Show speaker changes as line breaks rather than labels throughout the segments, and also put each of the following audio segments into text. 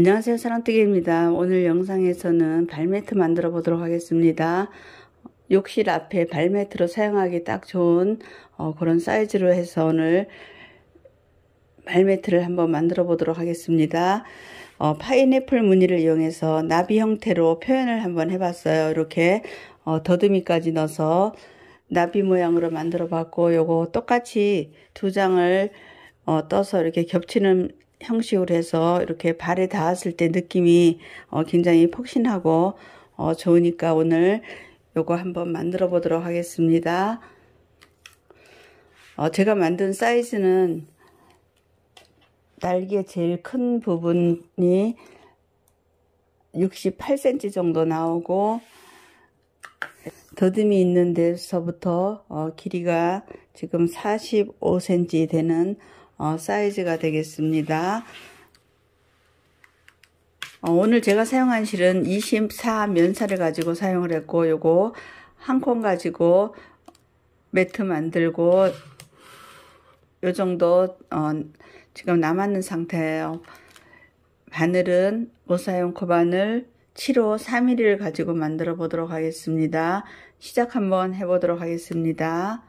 안녕하세요, 사랑뜨기입니다. 오늘 영상에서는 발매트 만들어 보도록 하겠습니다. 욕실 앞에 발매트로 사용하기 딱 좋은 그런 사이즈로 해서 오늘 발매트를 한번 만들어 보도록 하겠습니다. 파인애플 무늬를 이용해서 나비 형태로 표현을 한번 해봤어요. 이렇게 더듬이까지 넣어서 나비 모양으로 만들어 봤고, 요거 똑같이 두 장을 떠서 이렇게 겹치는 형식으로 해서 이렇게 발에 닿았을 때 느낌이 굉장히 폭신하고 좋으니까 오늘 요거 한번 만들어 보도록 하겠습니다. 제가 만든 사이즈는 날개 제일 큰 부분이 68cm 정도 나오고, 더듬이 있는 데서부터 길이가 지금 45cm 되는 사이즈가 되겠습니다. 오늘 제가 사용한 실은 24 면사를 가지고 사용을 했고, 요거 한 콘 가지고 매트 만들고 요 정도 지금 남았는 상태예요. 바늘은 모사용 코바늘 7호 3mm를 가지고 만들어 보도록 하겠습니다. 시작 한번 해보도록 하겠습니다.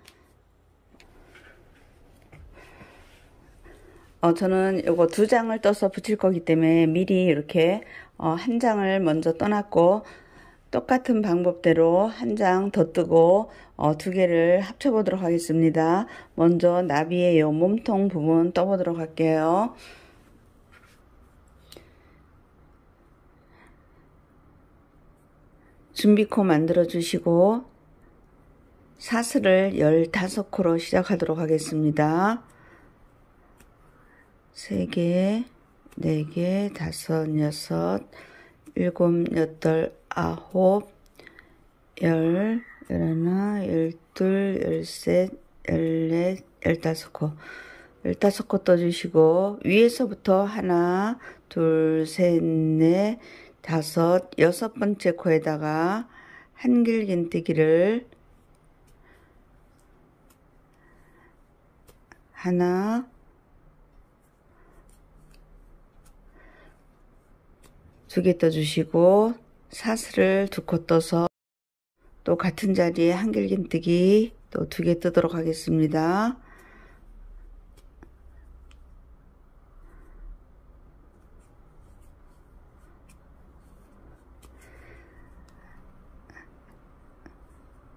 저는 요거 두 장을 떠서 붙일 거기 때문에 미리 이렇게 한 장을 먼저 떠놨고, 똑같은 방법대로 한 장 더 뜨고 두 개를 합쳐 보도록 하겠습니다. 먼저 나비의 요 몸통 부분 떠 보도록 할게요. 준비코 만들어 주시고 사슬을 15코로 시작하도록 하겠습니다. 3개, 4개, 5, 6, 7, 8, 9, 10, 11, 12, 13, 14, 15코 15코 떠주시고, 위에서부터 하나, 둘, 셋, 넷, 다섯, 여섯 번째 코에다가 한길긴뜨기를 하나, 두 개 떠주시고, 사슬을 2코 떠서 또 같은 자리에 한길긴뜨기 또 2개 뜨도록 하겠습니다.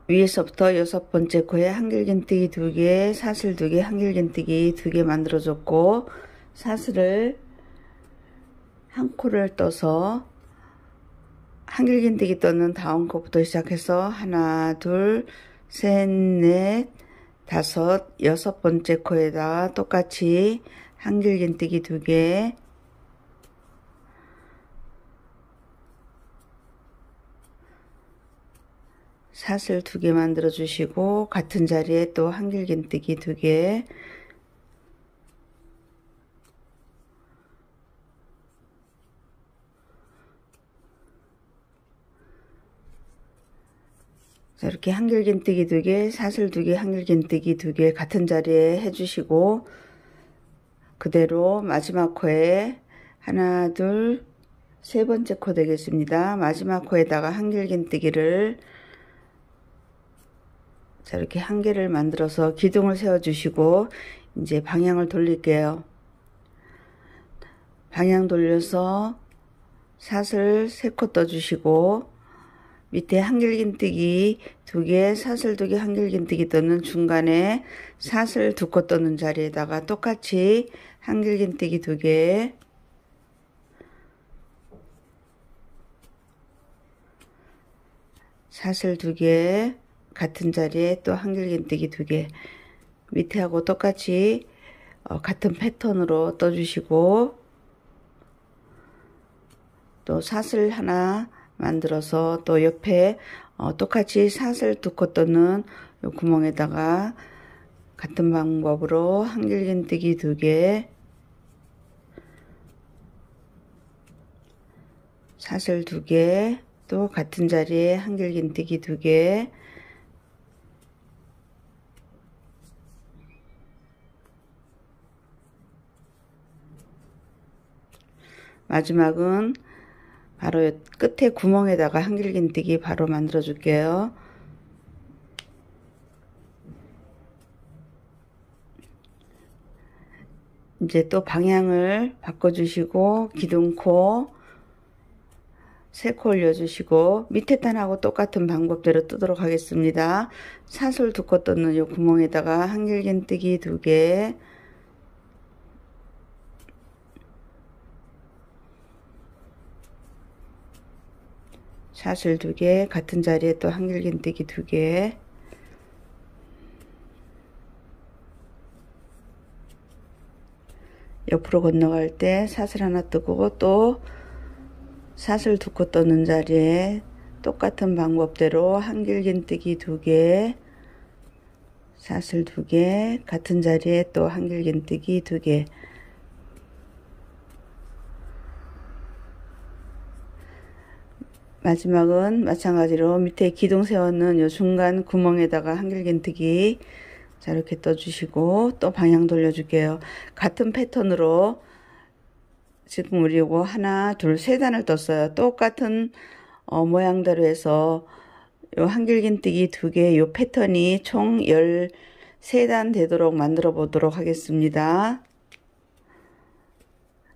위에서부터 여섯 번째 코에 한길긴뜨기 2개, 사슬 2개, 한길긴뜨기 2개 만들어줬고, 사슬을 한 코를 떠서 한길긴뜨기 떠는 다음 코부터 시작해서 하나, 둘, 셋, 넷, 다섯, 여섯 번째 코에다 똑같이 한길긴뜨기 2개, 사슬 2개 만들어 주시고, 같은 자리에 또 한길긴뜨기 2개, 자, 이렇게 한길긴뜨기 2개, 사슬 2개, 한길긴뜨기 2개 같은 자리에 해주시고, 그대로 마지막 코에 하나, 둘, 세 번째 코 되겠습니다. 마지막 코에다가 한길긴뜨기를 자, 이렇게 한 개를 만들어서 기둥을 세워주시고, 이제 방향을 돌릴게요. 방향 돌려서 사슬 3코 떠주시고, 밑에 한길긴뜨기 2개, 사슬 2개, 한길긴뜨기 떠는 중간에 사슬 2코 떠는 자리에다가 똑같이 한길긴뜨기 2개, 사슬 2개, 같은 자리에 또 한길긴뜨기 2개, 밑에 하고 똑같이 같은 패턴으로 떠주시고, 또 사슬 하나 만들어서 또 옆에 똑같이 사슬 2코 떠는 요 구멍에다가 같은 방법으로 한길긴뜨기 2개, 사슬 2개, 또 같은 자리에 한길긴뜨기 2개, 마지막은 바로 끝에 구멍에다가 한길긴뜨기 바로 만들어 줄게요. 이제 또 방향을 바꿔주시고 기둥코 3코 올려주시고 밑에 단하고 똑같은 방법대로 뜨도록 하겠습니다. 사슬 2코 떴는 이 구멍에다가 한길긴뜨기 2개, 사슬 2개, 같은 자리에 또 한길긴뜨기 2개, 옆으로 건너갈 때 사슬 하나 뜨고 또 사슬 2코 떠는 자리에 똑같은 방법대로 한길긴뜨기 2개, 사슬 2개, 같은 자리에 또 한길긴뜨기 2개, 마지막은 마찬가지로 밑에 기둥 세웠는 요 중간 구멍에다가 한길긴뜨기 자 이렇게 떠주시고 또 방향 돌려줄게요. 같은 패턴으로 지금 우리 요거 하나 둘 세 단을 떴어요. 똑같은 모양대로 해서 요 한길긴뜨기 2개 요 패턴이 총 13단 되도록 만들어 보도록 하겠습니다.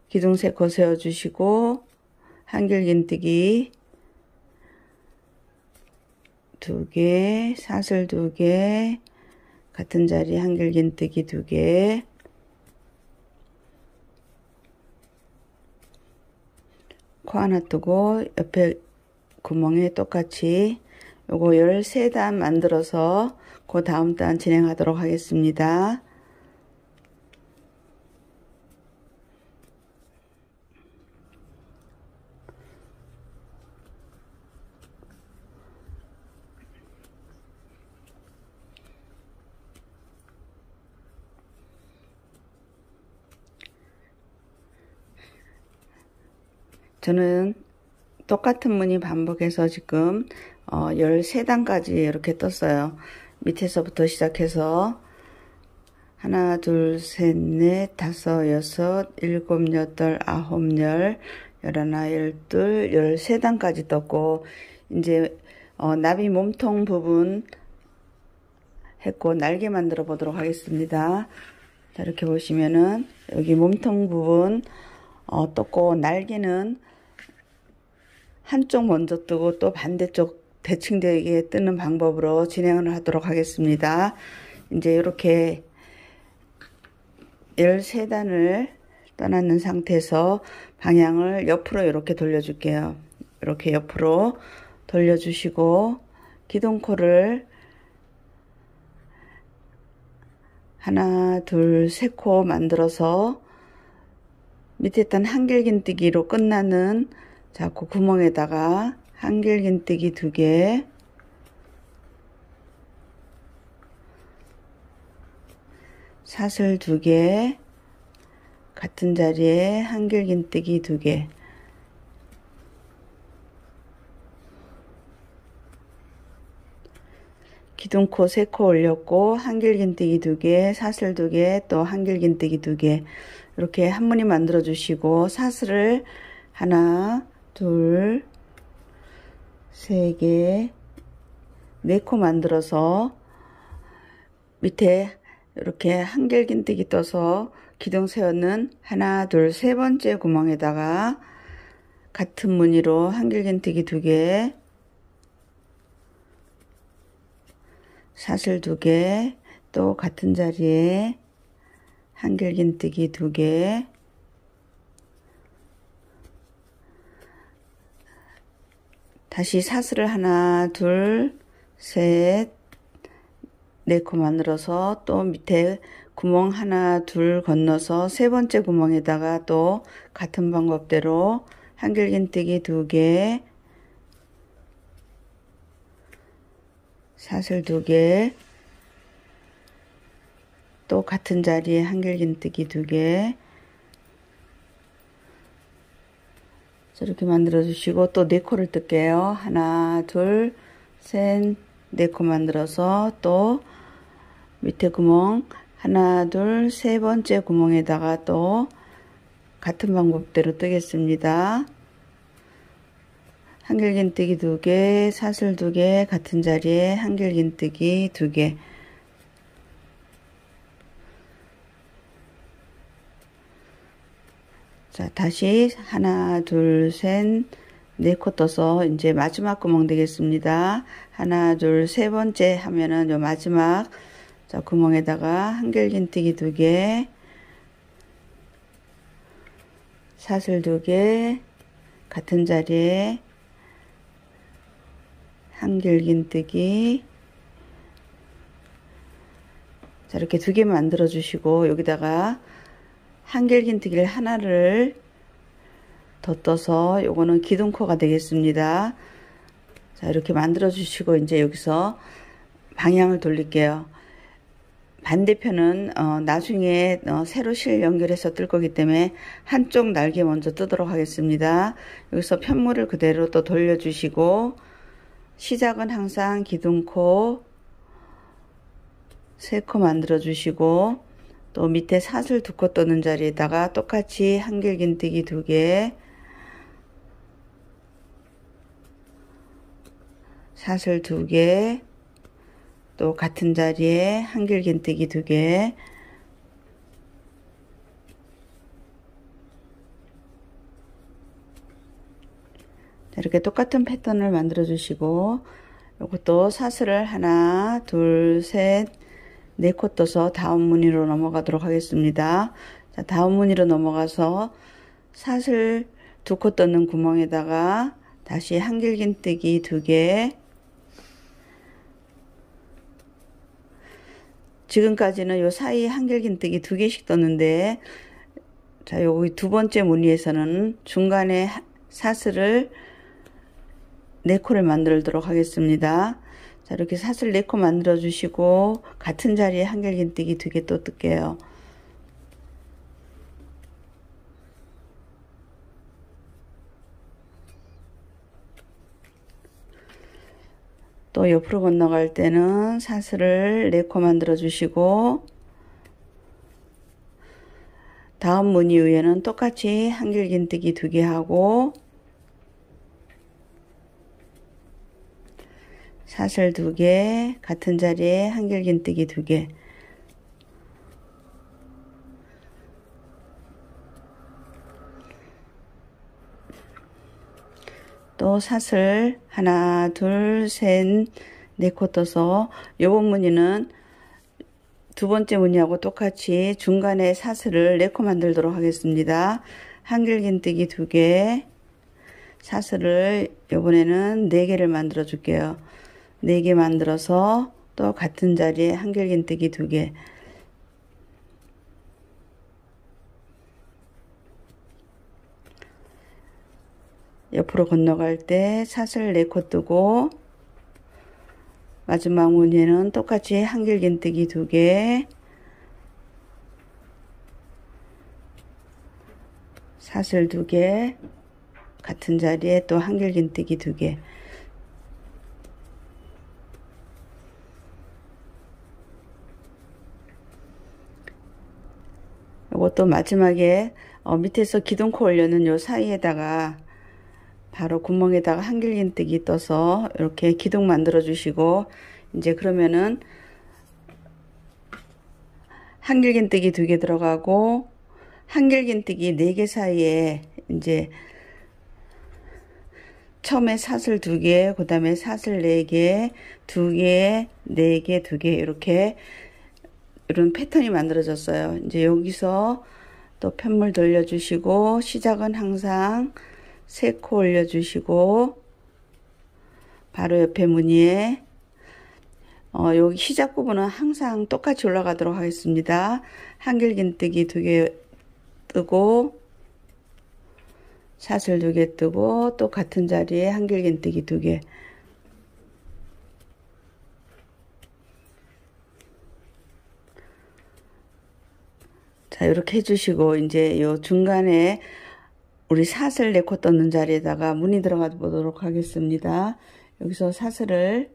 기둥 3코 세워 주시고 한길긴뜨기 2개, 사슬 2개, 같은 자리 한길긴뜨기 2개, 코 하나 뜨고 옆에 구멍에 똑같이 요거 13단 만들어서 그 다음 단 진행하도록 하겠습니다. 저는 똑같은 무늬 반복해서 지금 13단까지 이렇게 떴어요. 밑에서부터 시작해서 하나, 둘, 셋, 넷, 다섯, 여섯, 일곱, 여덟, 아홉, 열, 열하나, 열둘, 13단까지 떴고 이제 나비 몸통 부분 했고 날개 만들어 보도록 하겠습니다. 자, 이렇게 보시면은 여기 몸통 부분 떴고 날개는 한쪽 먼저 뜨고 또 반대쪽 대칭되게 뜨는 방법으로 진행을 하도록 하겠습니다. 이제 이렇게 13단을 떠났는 상태에서 방향을 옆으로 이렇게 돌려줄게요. 이렇게 옆으로 돌려주시고 기둥코를 하나, 둘, 3코 만들어서 밑에 단 한길긴뜨기로 끝나는 자, 그 구멍에다가 한길긴뜨기 2개, 사슬 2개, 같은 자리에 한길긴뜨기 2개, 기둥코 3코 올렸고 한길긴뜨기 2개, 사슬 2개, 또 한길긴뜨기 2개 이렇게 한 무늬 만들어 주시고 사슬을 하나, 둘, 3개, 4코 만들어서 밑에 이렇게 한길긴뜨기 떠서 기둥 세우는 하나, 둘, 3번째 구멍에다가 같은 무늬로 한길긴뜨기 2개, 사슬 2개, 또 같은 자리에 한길긴뜨기 2개, 다시 사슬을 하나, 둘, 셋, 4코 만들어서 또 밑에 구멍 하나, 둘 건너서 3번째 구멍에다가 또 같은 방법대로 한길긴뜨기 2개, 사슬 2개, 또 같은 자리에 한길긴뜨기 2개, 이렇게 만들어 주시고 또 4코를 뜰게요. 하나, 둘, 셋, 4코 만들어서 또 밑에 구멍 하나, 둘, 3번째 구멍에다가 또 같은 방법대로 뜨겠습니다. 한길긴뜨기 2개, 사슬 2개, 같은 자리에 한길긴뜨기 2개. 자, 다시 하나, 둘, 셋, 4코 떠서 이제 마지막 구멍 되겠습니다. 하나, 둘, 세 번째 하면은 요 마지막 자, 구멍에다가 한길긴뜨기 2개, 사슬 2개, 같은 자리에 한길긴뜨기. 자, 이렇게 2개 만들어 주시고 여기다가 한길긴뜨기를 하나를 더 떠서 요거는 기둥코가 되겠습니다. 자, 이렇게 만들어 주시고 이제 여기서 방향을 돌릴게요. 반대편은 나중에 세로 실 연결해서 뜰 거기 때문에 한쪽 날개 먼저 뜨도록 하겠습니다. 여기서 편물을 그대로 또 돌려주시고 시작은 항상 기둥코 3코 만들어 주시고 또 밑에 사슬 2코 떠는 자리에다가 똑같이 한길긴뜨기 2개, 사슬 2개, 또 같은 자리에 한길긴뜨기 2개, 이렇게 똑같은 패턴을 만들어 주시고 요것도 사슬을 하나, 둘, 셋, 4코 떠서 다음 무늬로 넘어가도록 하겠습니다. 자, 다음 무늬로 넘어가서 사슬 2코 떠는 구멍에다가 다시 한길긴뜨기 2개. 지금까지는 요 사이에 한길긴뜨기 2개씩 떴는데 자, 여기 2번째 무늬에서는 중간에 사슬을 4코를 만들도록 하겠습니다. 자, 이렇게 사슬 4코 만들어 주시고 같은 자리에 한길긴뜨기 2개 또 뜰게요. 또 옆으로 건너갈 때는 사슬을 4코 만들어 주시고 다음 무늬 위에는 똑같이 한길긴뜨기 2개 하고 사슬 2개, 같은 자리에 한길긴뜨기 2개. 또 사슬 하나, 둘, 셋, 4코 떠서 요번 무늬는 2번째 무늬하고 똑같이 중간에 사슬을 4코 만들도록 하겠습니다. 한길긴뜨기 2개, 사슬을 요번에는 4개를 만들어 줄게요. 4개 만들어서 또 같은 자리에 한길긴뜨기 2개. 옆으로 건너갈 때 사슬 4코 뜨고 마지막 무늬에는 똑같이 한길긴뜨기 2개, 사슬 2개, 같은 자리에 또 한길긴뜨기 2개. 이것도 마지막에 밑에서 기둥코 올려는 요 사이에다가 바로 구멍에다가 한길긴뜨기 떠서 이렇게 기둥 만들어 주시고 이제 그러면은 한길긴뜨기 2개 들어가고 한길긴뜨기 4개 사이에 이제 처음에 사슬 2개, 그 다음에 사슬 4개, 2개, 4개, 2개 이렇게 이런 패턴이 만들어졌어요. 이제 여기서 또 편물 돌려주시고 시작은 항상 3코 올려주시고 바로 옆에 무늬에 여기 시작 부분은 항상 똑같이 올라가도록 하겠습니다. 한길긴뜨기 2개 뜨고 사슬 2개 뜨고 또 같은 자리에 한길긴뜨기 2개. 자, 이렇게 해주시고 이제 요 중간에 우리 사슬 4코 떴는 자리에다가 무늬 들어가 보도록 하겠습니다. 여기서 사슬을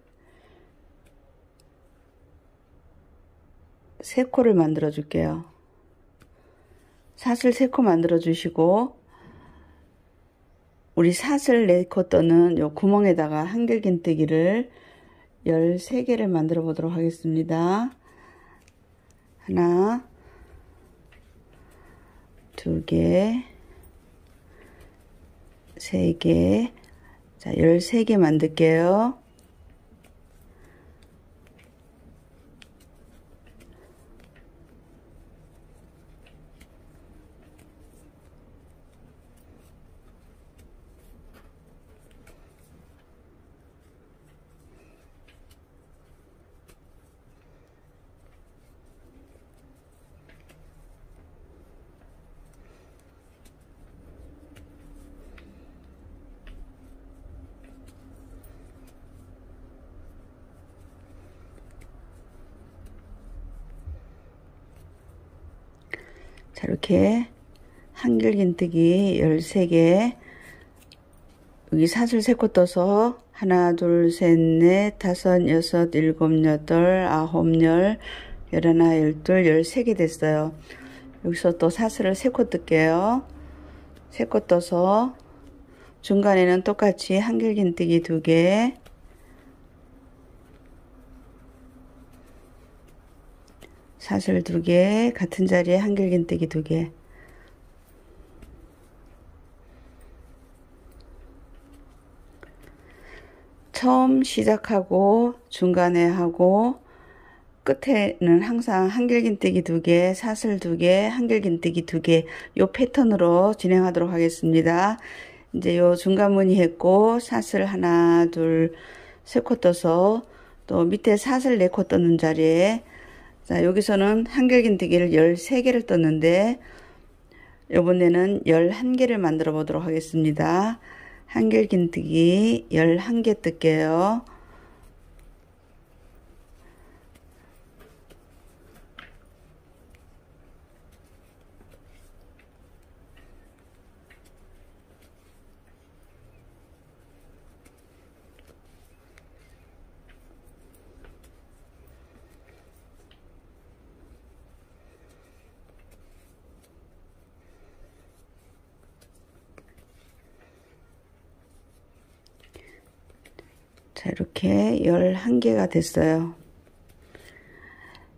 3코를 만들어 줄게요. 사슬 3코 만들어 주시고, 우리 사슬 4코 떠는 요 구멍에다가 한길긴뜨기를 13개를 만들어 보도록 하겠습니다. 하나, 2개, 3개, 자, 13개 만들게요. 자, 이렇게 한길긴뜨기 13개, 여기 사슬 3코 떠서 하나, 둘, 셋, 넷, 다섯, 여섯, 일곱, 여덟, 아홉, 열, 열하나, 열둘, 13개 됐어요. 여기서 또 사슬을 3코 뜰게요. 3코 떠서 중간에는 똑같이 한길긴뜨기 2개, 사슬 2개, 같은 자리에 한길긴뜨기 2개. 처음 시작하고 중간에 하고 끝에는 항상 한길긴뜨기 2개, 사슬 2개, 한길긴뜨기 2개 요 패턴으로 진행하도록 하겠습니다. 이제 요 중간 무늬 했고 사슬 하나, 둘, 3코 떠서 또 밑에 사슬 4코 떠는 자리에, 자, 여기서는 한길긴뜨기를 13개를 떴는데 요번에는 11개를 만들어 보도록 하겠습니다. 한길긴뜨기 11개 뜰게요. 자, 이렇게 11개가 됐어요.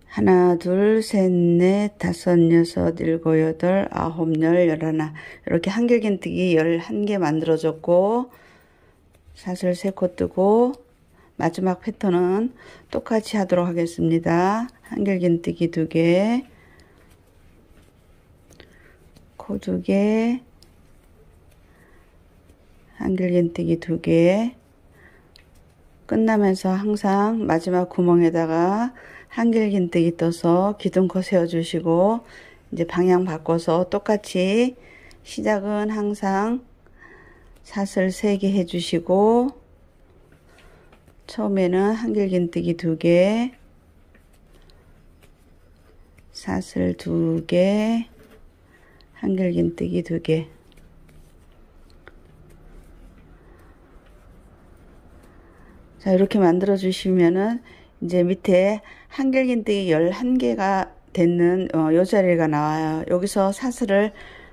하나, 둘, 셋, 넷, 다섯, 여섯, 일곱, 여덟, 아홉, 열, 열하나. 이렇게 한길긴뜨기 11개 만들어졌고, 사슬 3코 뜨고, 마지막 패턴은 똑같이 하도록 하겠습니다. 한길긴뜨기 2개, 코 2개, 한길긴뜨기 2개, 끝나면서 항상 마지막 구멍에다가 한길긴뜨기 떠서 기둥코 세워주시고, 이제 방향 바꿔서 똑같이 시작은 항상 사슬 3개 해주시고, 처음에는 한길긴뜨기 2개, 사슬 2개, 한길긴뜨기 2개. 자, 이렇게 만들어 주시면은 이제 밑에 한길긴뜨기 11개가 되는 요 자리가 나와요. 여기서 사슬을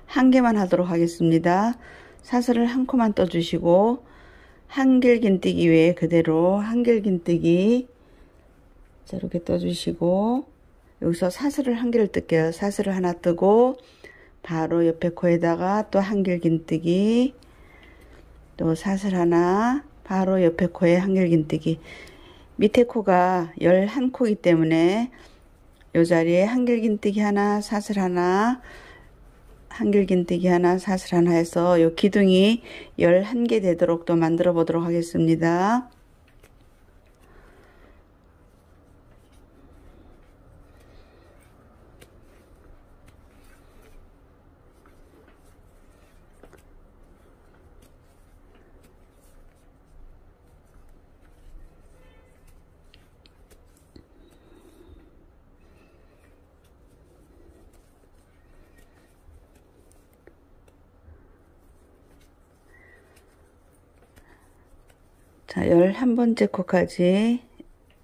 1개만 하도록 하겠습니다. 사슬을 1코만 떠 주시고 한길긴뜨기 외에 그대로 한길긴뜨기, 자, 이렇게 떠 주시고 여기서 사슬을 1개를 뜰게요. 사슬을 하나 뜨고 바로 옆에 코에다가 또 한길긴뜨기, 또 사슬 하나, 바로 옆에 코에 한길긴뜨기. 밑에 코가 11코이기 때문에 이 자리에 한길긴뜨기 하나, 사슬 하나, 한길긴뜨기 하나, 사슬 하나 해서 이 기둥이 11개 되도록 또 만들어 보도록 하겠습니다. 자, 11번째 코까지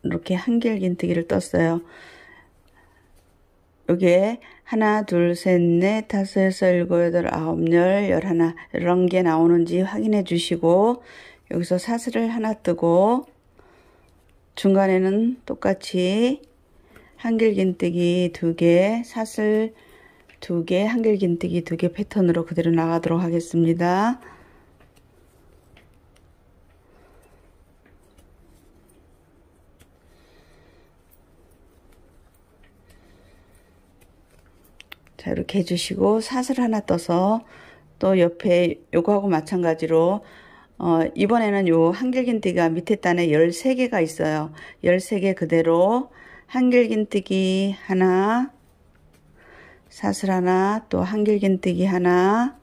이렇게 한길긴뜨기를 떴어요. 요게 하나, 둘, 셋, 넷, 다섯, 여섯, 일곱, 여덟, 아홉, 열, 열하나 이런 게 나오는지 확인해 주시고 여기서 사슬을 하나 뜨고 중간에는 똑같이 한길긴뜨기 2개, 사슬 2개, 한길긴뜨기 2개 패턴으로 그대로 나가도록 하겠습니다. 자, 이렇게 해주시고 사슬 하나 떠서 또 옆에 요거하고 마찬가지로 이번에는 요 한길긴뜨기가 밑에 단에 13개가 있어요. 13개 그대로 한길긴뜨기 하나, 사슬 하나, 또 한길긴뜨기 하나,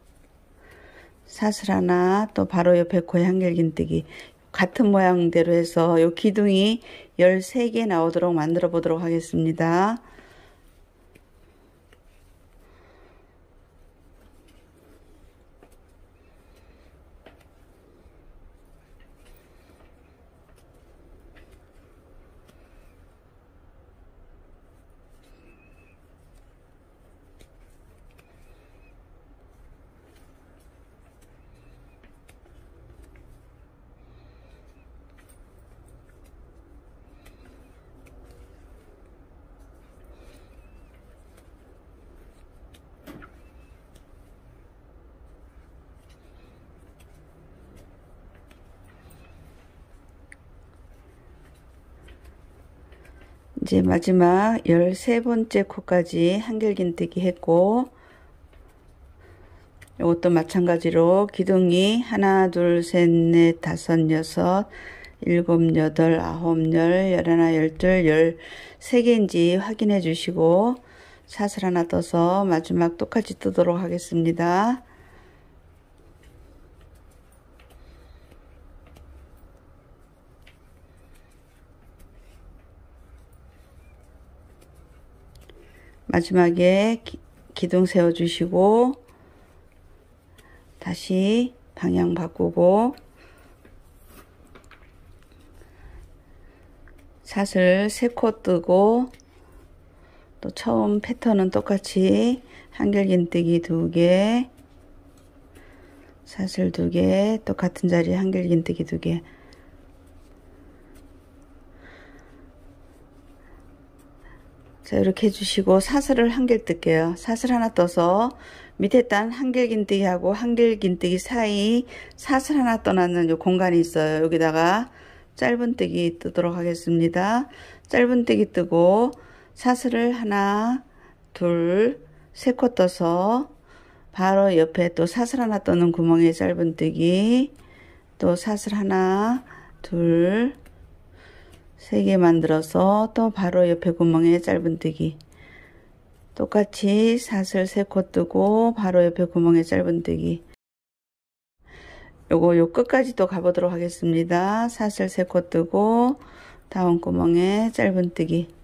사슬 하나, 또 바로 옆에 코에 한길긴뜨기 같은 모양대로 해서 요 기둥이 13개 나오도록 만들어 보도록 하겠습니다. 이제 마지막 13번째 코까지 한길긴뜨기 했고 이것도 마찬가지로 기둥이 하나, 둘, 셋, 넷, 다섯, 여섯, 일곱, 여덟, 아홉, 열, 열하나, 열둘, 13개인지 확인해 주시고 사슬 하나 떠서 마지막 똑같이 뜨도록 하겠습니다. 마지막에 기둥 세워 주시고 다시 방향 바꾸고 사슬 3코 뜨고 또 처음 패턴은 똑같이 한길긴뜨기 2개, 사슬 2개, 똑같은 자리에 한길긴뜨기 2개. 자, 이렇게 해주시고 사슬을 한길 뜰게요. 사슬 하나 떠서 밑에 단 한길긴뜨기 하고 한길긴뜨기 사이 사슬 하나 떠나는 요 공간이 있어요. 여기다가 짧은뜨기 뜨도록 하겠습니다. 짧은뜨기 뜨고 사슬을 하나, 둘, 3코 떠서 바로 옆에 또 사슬 하나 떠는 구멍에 짧은뜨기, 또 사슬 하나, 둘, 3개 만들어서 또 바로 옆에 구멍에 짧은뜨기, 똑같이 사슬 3코 뜨고 바로 옆에 구멍에 짧은뜨기. 요거 요 끝까지 또 가보도록 하겠습니다. 사슬 3코 뜨고 다음 구멍에 짧은뜨기.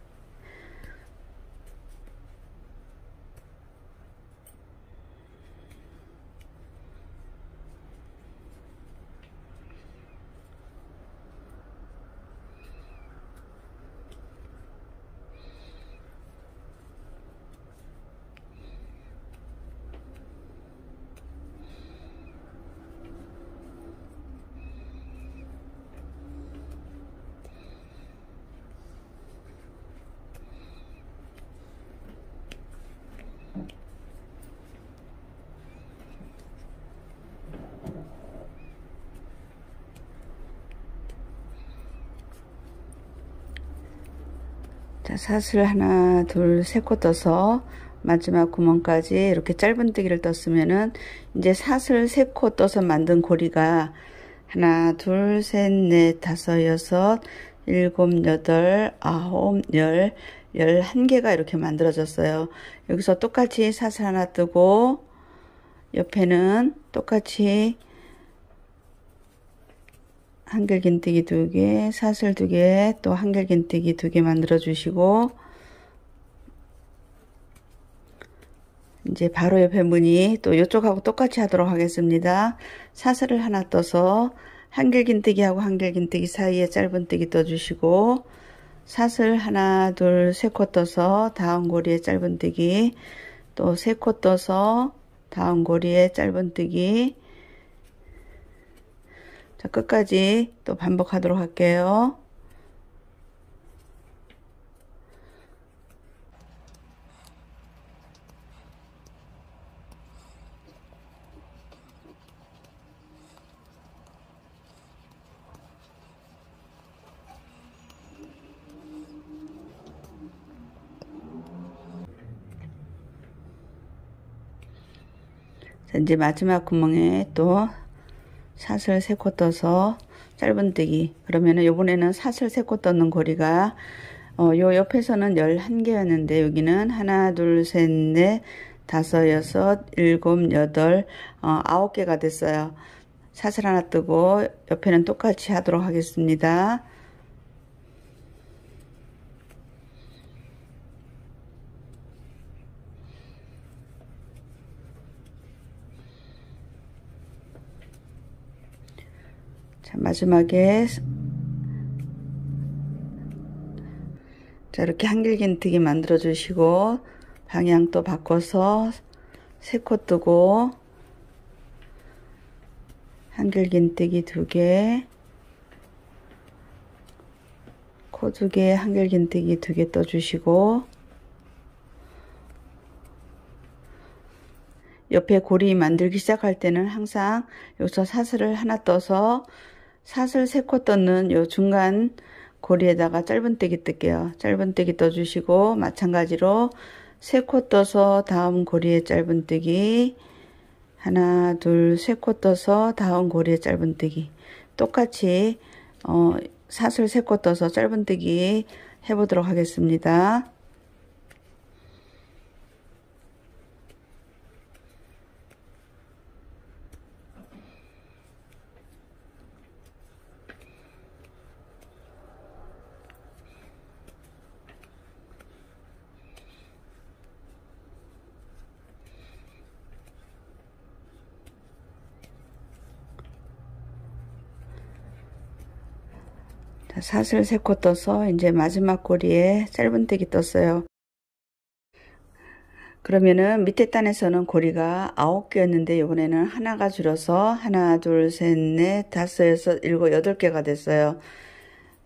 자, 사슬 하나, 둘, 3코 떠서 마지막 구멍까지 이렇게 짧은뜨기를 떴으면은 이제 사슬 3코 떠서 만든 고리가 하나, 둘, 셋, 넷, 다섯, 여섯, 일곱, 여덟, 아홉, 열, 11개가 이렇게 만들어졌어요. 여기서 똑같이 사슬 하나 뜨고 옆에는 똑같이 한길긴뜨기 2개, 사슬 2개, 또 한길긴뜨기 2개 만들어 주시고 이제 바로 옆에 무늬 또 이쪽하고 똑같이 하도록 하겠습니다. 사슬을 하나 떠서 한길긴뜨기하고 한길긴뜨기 사이에 짧은뜨기 떠 주시고 사슬 하나, 둘, 세 코 떠서 다음 고리에 짧은뜨기, 또 세 코 떠서 다음 고리에 짧은뜨기. 자, 끝까지 또 반복하도록 할게요. 자, 이제 마지막 구멍에 또 사슬 세 코 떠서 짧은뜨기. 그러면은 요번에는 사슬 세 코 떠는 고리가 요 옆에서는 11개였는데 여기는 하나, 둘, 셋, 넷, 다섯, 여섯, 일곱, 여덟, 9개가 됐어요. 사슬 하나 뜨고 옆에는 똑같이 하도록 하겠습니다. 자, 마지막에 자, 이렇게 한길긴뜨기 만들어 주시고 방향 또 바꿔서 세 코 뜨고 한길긴뜨기 2개, 코 2개, 한길긴뜨기 2개 떠주시고 옆에 고리 만들기 시작할 때는 항상 여기서 사슬을 하나 떠서 사슬 세 코 떠는 요 중간 고리에다가 짧은뜨기 뜰게요. 짧은뜨기 떠주시고 마찬가지로 세 코 떠서 다음 고리에 짧은뜨기, 하나, 둘, 세 코 떠서 다음 고리에 짧은뜨기. 똑같이 사슬 세 코 떠서 짧은뜨기 해보도록 하겠습니다. 사슬 세 코 떠서 이제 마지막 고리에 짧은뜨기 떴어요. 그러면은 밑에 단에서는 고리가 9개였는데 이번에는 하나가 줄어서 하나, 둘, 셋, 넷, 다섯, 여섯, 일곱, 8개가 됐어요.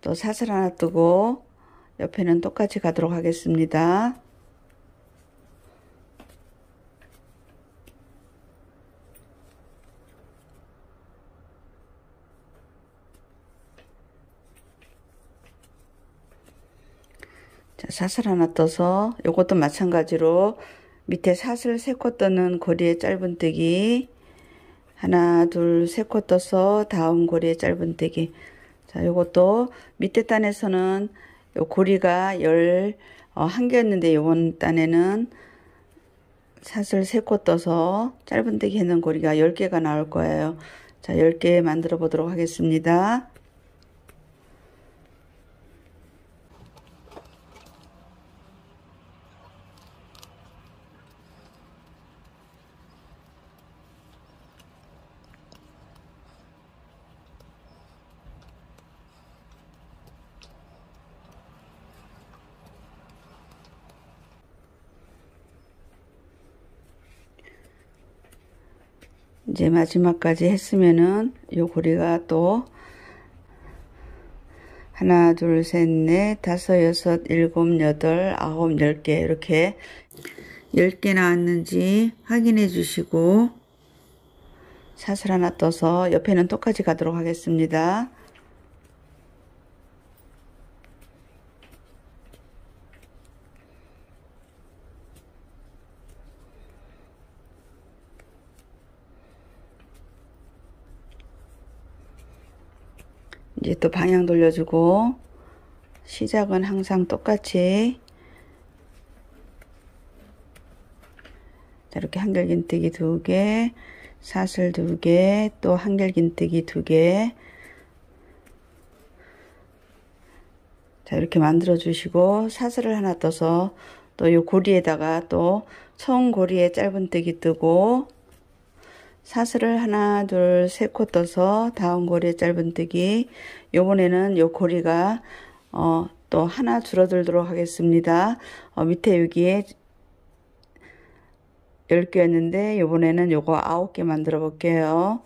또 사슬 하나 뜨고 옆에는 똑같이 가도록 하겠습니다. 자, 사슬 하나 떠서 요것도 마찬가지로 밑에 사슬 세 코 떠는 고리에 짧은뜨기, 하나, 둘, 세 코 떠서 다음 고리에 짧은뜨기. 자, 요것도 밑에 단에서는 요 고리가 11개였는데 요번 단에는 사슬 세 코 떠서 짧은뜨기 했는 고리가 10개가 나올 거예요. 자, 10개 만들어 보도록 하겠습니다. 이제 마지막까지 했으면은 요 고리가 또 하나, 둘, 셋, 넷, 다섯, 여섯, 일곱, 여덟, 아홉, 10개 이렇게 10개 나왔는지 확인해 주시고 사슬 하나 떠서 옆에는 똑같이 가도록 하겠습니다. 이제 또 방향 돌려주고 시작은 항상 똑같이 이렇게 한길긴뜨기 2개, 사슬 2개, 또 한길긴뜨기 2개. 자, 이렇게 만들어 주시고 사슬을 하나 떠서 또 이 고리에다가 또 총 고리에 짧은뜨기 뜨고 사슬을 하나, 둘, 세 코 떠서 다음 고리에 짧은뜨기. 요번에는 요 고리가 또 하나 줄어들도록 하겠습니다. 밑에 여기에 10개였는데 이번에는 요거 9개 만들어 볼게요.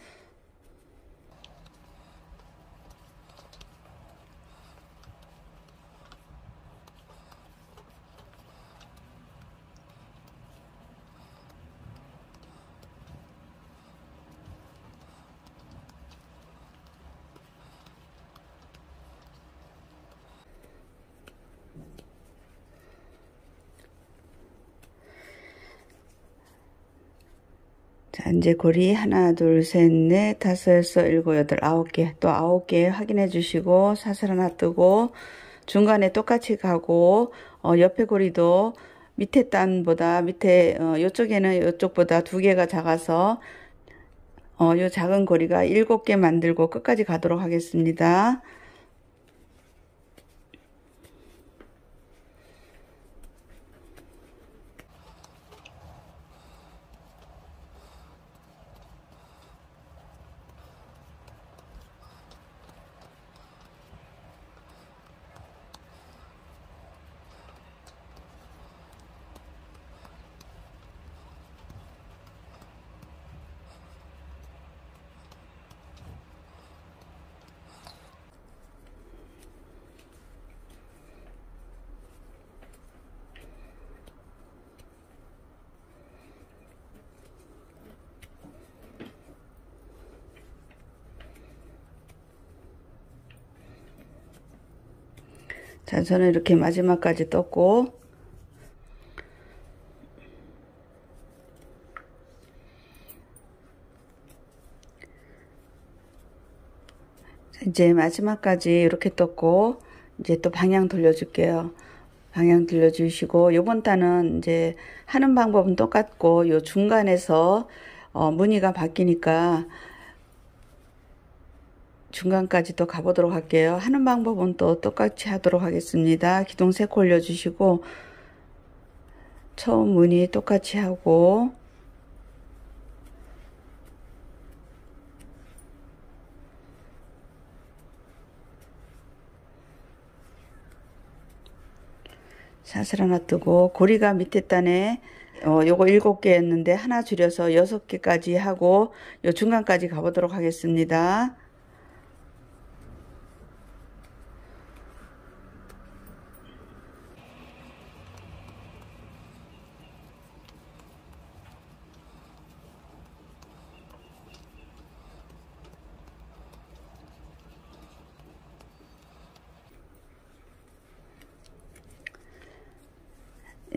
자, 이제 고리 하나, 둘, 셋, 넷, 다섯, 여섯, 일곱, 여덟, 9개. 또 9개 확인해 주시고 사슬 하나 뜨고 중간에 똑같이 가고 옆에 고리도 밑에 단보다 밑에 요쪽에는 요쪽보다 2개가 작아서 요 작은 고리가 7개 만들고 끝까지 가도록 하겠습니다. 자, 저는 이렇게 마지막까지 떴고 이제 마지막까지 이렇게 떴고 이제 또 방향 돌려줄게요. 방향 돌려주시고 요번 단은 이제 하는 방법은 똑같고 요 중간에서 무늬가 바뀌니까 중간까지 또 가보도록 할게요. 하는 방법은 또 똑같이 하도록 하겠습니다. 기둥 3코 올려주시고 처음 무늬 똑같이 하고 사슬 하나 뜨고 고리가 밑에 단에 요거 7개였는데 하나 줄여서 6개까지 하고 요 중간까지 가보도록 하겠습니다.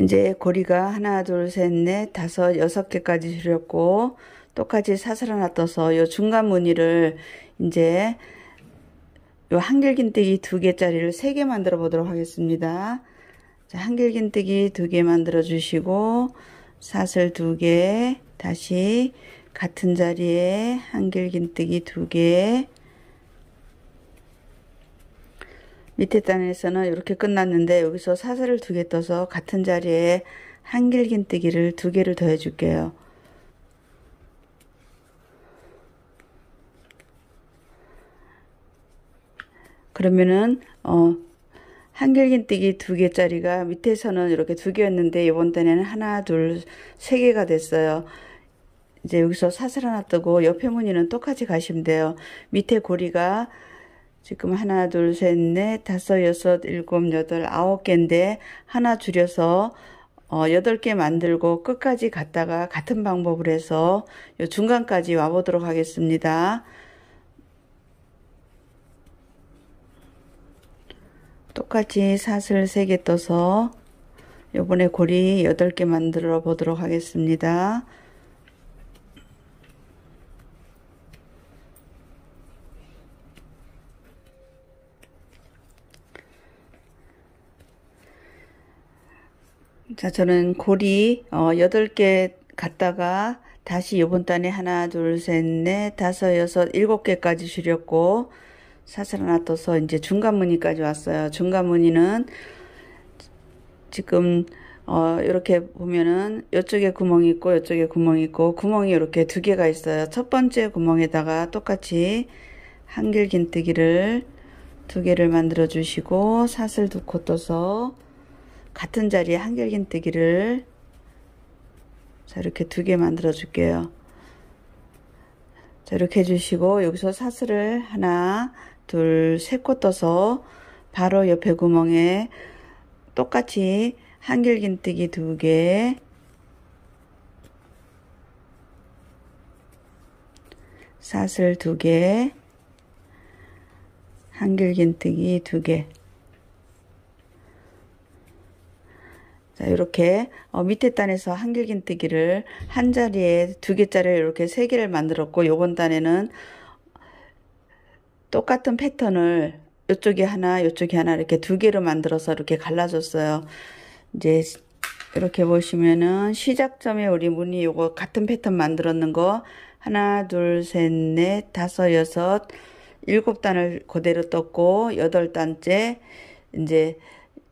이제 고리가 하나, 둘, 셋, 넷, 다섯, 6개까지 줄였고 똑같이 사슬 하나 떠서 요 중간 무늬를 이제 요 한길긴뜨기 2개짜리를 3개 만들어 보도록 하겠습니다. 자, 한길긴뜨기 2개 만들어 주시고 사슬 2개 다시 같은 자리에 한길긴뜨기 2개 밑에 단에서는 이렇게 끝났는데 여기서 사슬을 2개 떠서 같은 자리에 한길긴뜨기를 2개를 더 해줄게요. 그러면은 한길긴뜨기 2개짜리가 밑에서는 이렇게 2개였는데 이번 단에는 하나, 둘, 3개가 됐어요. 이제 여기서 사슬 하나 뜨고 옆에 무늬는 똑같이 가시면 돼요. 밑에 고리가 지금 하나, 둘, 셋, 넷, 다섯, 여섯, 일곱, 여덟, 9개인데 하나 줄여서 8개 만들고 끝까지 갔다가 같은 방법을 해서 요 중간까지 와 보도록 하겠습니다. 똑같이 사슬 3개 떠서 요번에 고리 8개 만들어 보도록 하겠습니다. 자, 저는 고리 8개 갔다가 다시 요번 단에 하나, 둘, 셋, 넷, 다섯, 여섯, 7개까지 줄였고 사슬 하나 떠서 이제 중간 무늬까지 왔어요. 중간 무늬는 지금 이렇게 보면은 이쪽에 구멍이 있고 이쪽에 구멍이 있고 구멍이 이렇게 2개가 있어요. 첫 번째 구멍에다가 똑같이 한길긴뜨기를 두 개를 만들어 주시고 사슬 두 코 떠서 같은 자리에 한길긴뜨기를 자 이렇게 두 개 만들어 줄게요. 자 이렇게 해주시고 여기서 사슬을 하나 둘 세 코 떠서 바로 옆에 구멍에 똑같이 한길긴뜨기 두 개, 사슬 두 개, 한길긴뜨기 두 개. 자, 이렇게 밑에 단에서 한길긴뜨기를 한 자리에 두 개짜리를 이렇게 세 개를 만들었고, 요번 단에는 똑같은 패턴을 이쪽에 하나, 이쪽에 하나 이렇게 두 개로 만들어서 이렇게 갈라줬어요. 이제 이렇게 보시면은 시작점에 우리 무늬 요거 같은 패턴 만들었는 거 하나, 둘, 셋, 넷, 다섯, 여섯, 일곱 단을 그대로 떴고, 여덟 단째 이제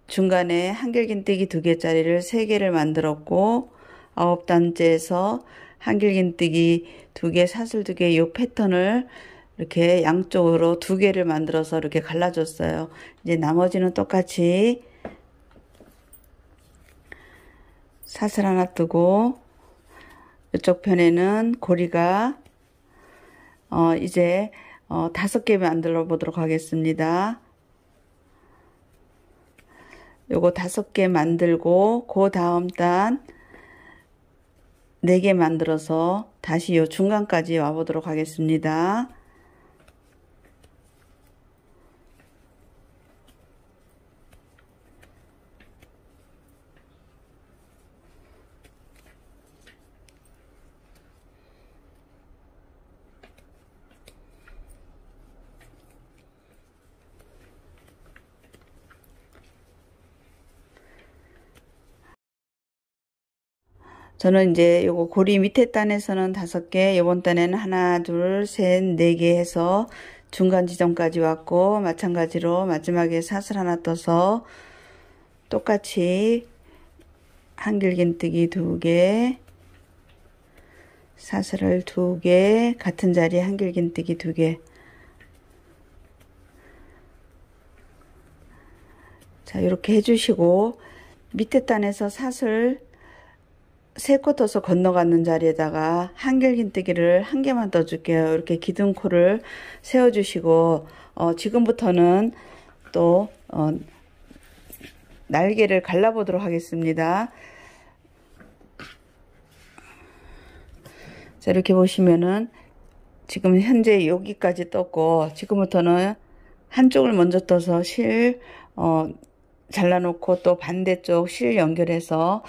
중간에 한길긴뜨기 두 개짜리를 세 개를 만들었고, 아홉 단째에서 한길긴뜨기 두 개, 사슬 두 개, 요 패턴을 이렇게 양쪽으로 두 개를 만들어서 이렇게 갈라줬어요. 이제 나머지는 똑같이 사슬 하나 뜨고, 이쪽 편에는 고리가 이제 5개 만들어 보도록 하겠습니다. 요거 5개 만들고 그 다음 단 4개 만들어서 다시 요 중간까지 와 보도록 하겠습니다. 저는 이제 요거 고리 밑에 단에서는 5개, 요번 단에는 하나, 둘, 셋, 4개 해서 중간 지점까지 왔고, 마찬가지로 마지막에 사슬 하나 떠서 똑같이 한길긴뜨기 두 개, 사슬을 두 개, 같은 자리에 한길긴뜨기 두 개. 자, 이렇게 해주시고 밑에 단에서 사슬 3코 떠서 건너가는 자리에다가 한길긴뜨기를 한 개만 떠 줄게요. 이렇게 기둥코를 세워 주시고 지금부터는 또 날개를 갈라 보도록 하겠습니다. 자, 이렇게 보시면은 지금 현재 여기까지 떴고, 지금부터는 한쪽을 먼저 떠서 실 잘라놓고 또 반대쪽 실 연결해서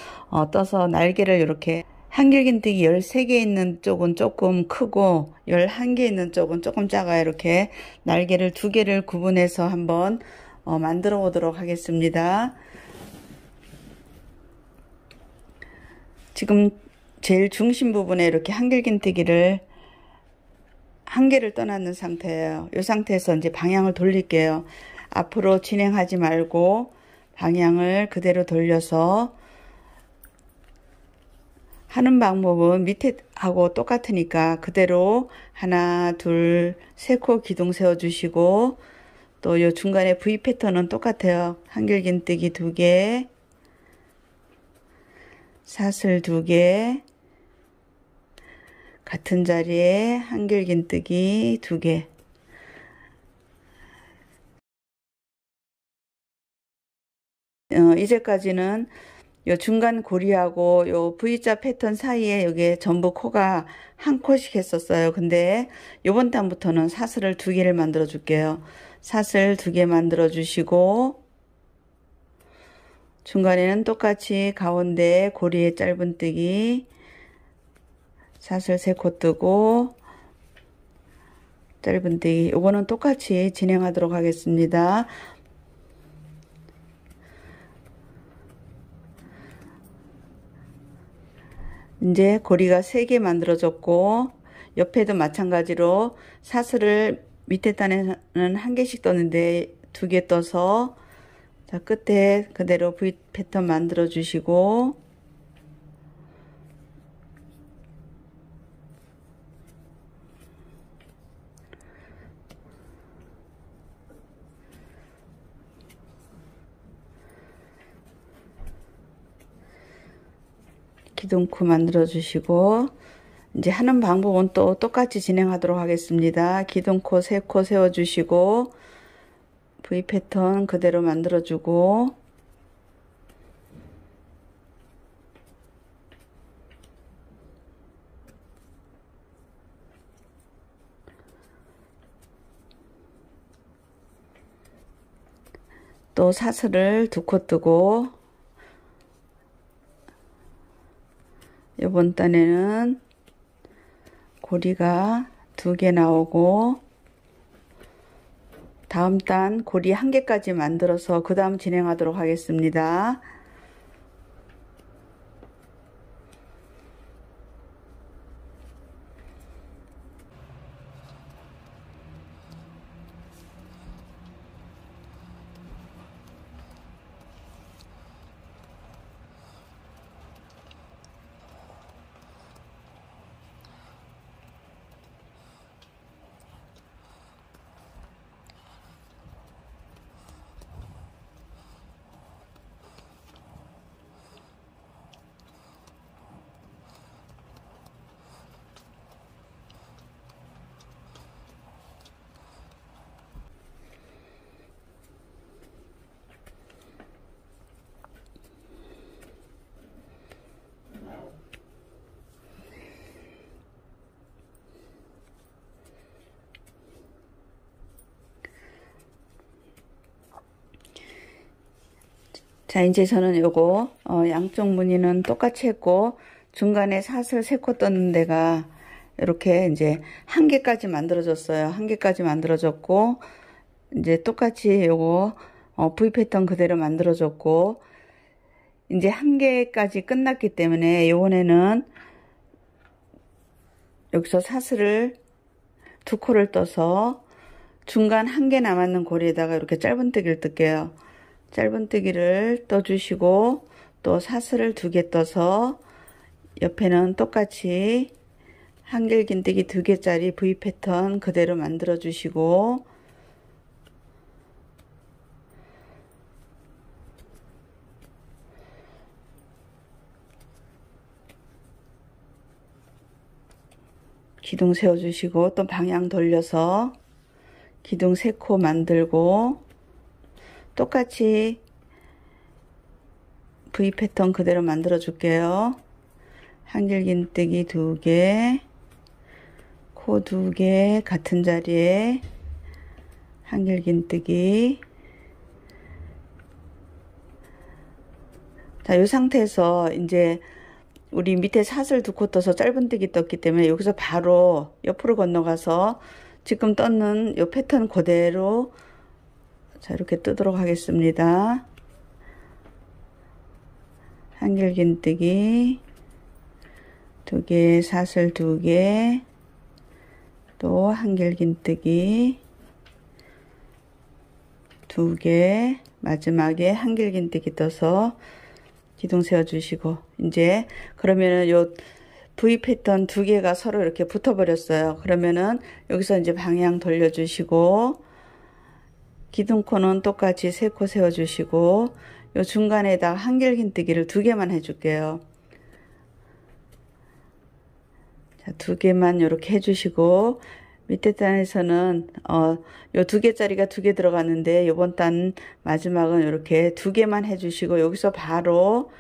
떠서 날개를 이렇게 한길긴뜨기 13개 있는 쪽은 조금 크고 11개 있는 쪽은 조금 작아요. 이렇게 날개를 두 개를 구분해서 한번 만들어 보도록 하겠습니다. 지금 제일 중심 부분에 이렇게 한길긴뜨기를 한 개를 떠났는 상태예요. 이 상태에서 이제 방향을 돌릴게요. 앞으로 진행하지 말고 방향을 그대로 돌려서 하는 방법은 밑에 하고 똑같으니까 그대로 하나, 둘, 세 코 기둥 세워 주시고, 또 요 중간에 V 패턴은 똑같아요. 한길긴뜨기 두 개, 사슬 두 개, 같은 자리에 한길긴뜨기 두 개. 이제까지는 요 중간 고리하고 요 V자 패턴 사이에 여기에 전부 코가 한 코씩 했었어요. 근데 요번 단부터는 사슬을 두 개를 만들어 줄게요. 사슬 두 개 만들어 주시고, 중간에는 똑같이 가운데 고리에 짧은뜨기 사슬 3코 뜨고 짧은뜨기, 요거는 똑같이 진행하도록 하겠습니다. 이제 고리가 3개 만들어졌고, 옆에도 마찬가지로 사슬을 밑에 단에는 1개씩 떴는데 2개 떠서, 자, 끝에 그대로 V 패턴 만들어 주시고, 기둥코 만들어 주시고, 이제 하는 방법은 또 똑같이 진행하도록 하겠습니다. 기둥코 3코 세워 주시고, V 패턴 그대로 만들어 주고, 또 사슬을 2코 뜨고, 이번 단에는 고리가 2개 나오고, 다음 단 고리 1개까지 만들어서 그 다음 진행하도록 하겠습니다. 자, 이제 저는 요거 양쪽 무늬는 똑같이 했고, 중간에 사슬 3코 떴는 데가 이렇게 이제 1개까지 만들어졌어요. 1개까지 만들어졌고, 이제 똑같이 요거 V 패턴 그대로 만들어졌고, 이제 1개까지 끝났기 때문에 요번에는 여기서 사슬을 2코를 떠서 중간 1개 남았는 고리에다가 이렇게 짧은뜨기를 뜰게요. 짧은뜨기를 떠주시고, 또 사슬을 2개 떠서 옆에는 똑같이 한길긴뜨기 2개짜리 V 패턴 그대로 만들어 주시고, 기둥 세워 주시고, 또 방향 돌려서 기둥 3코 만들고, 똑같이 V 패턴 그대로 만들어 줄게요. 한길긴뜨기 2개, 코 2개 같은 자리에 한길긴뜨기. 자, 이 상태에서 이제 우리 밑에 사슬 2코 떠서 짧은뜨기 떴기 때문에 여기서 바로 옆으로 건너가서 지금 떴는 이 패턴 그대로 자, 이렇게 뜨도록 하겠습니다. 한길긴뜨기 2개, 사슬 2개, 또 한길긴뜨기 2개, 마지막에 한길긴뜨기 떠서 기둥 세워 주시고, 이제 그러면은 요 V 패턴 2개가 서로 이렇게 붙어 버렸어요. 그러면은 여기서 이제 방향 돌려 주시고, 기둥코는 똑같이 3코 세워 주시고, 요 중간에다가 한길긴뜨기를 2개만 해 줄게요. 자, 2개만 이렇게 해 주시고, 밑에 단에서는 요 2개짜리가 2개 들어갔는데, 요번 단 마지막은 이렇게 2개만 해 주시고, 여기서 바로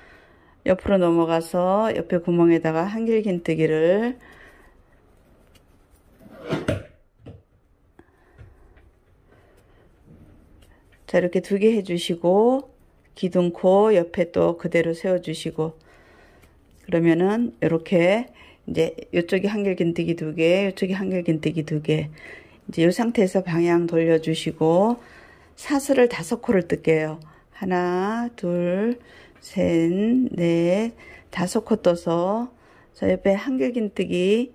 옆으로 넘어가서 옆에 구멍에다가 한길긴뜨기를 자, 이렇게 2개 해주시고, 기둥코 옆에 또 그대로 세워주시고, 그러면은 이렇게 이제 이쪽이 한길긴뜨기 2개, 이쪽이 한길긴뜨기 2개. 이제 이 상태에서 방향 돌려주시고, 사슬을 5코를 뜰게요. 하나, 둘, 셋, 넷, 5코 떠서 자, 옆에 한길긴뜨기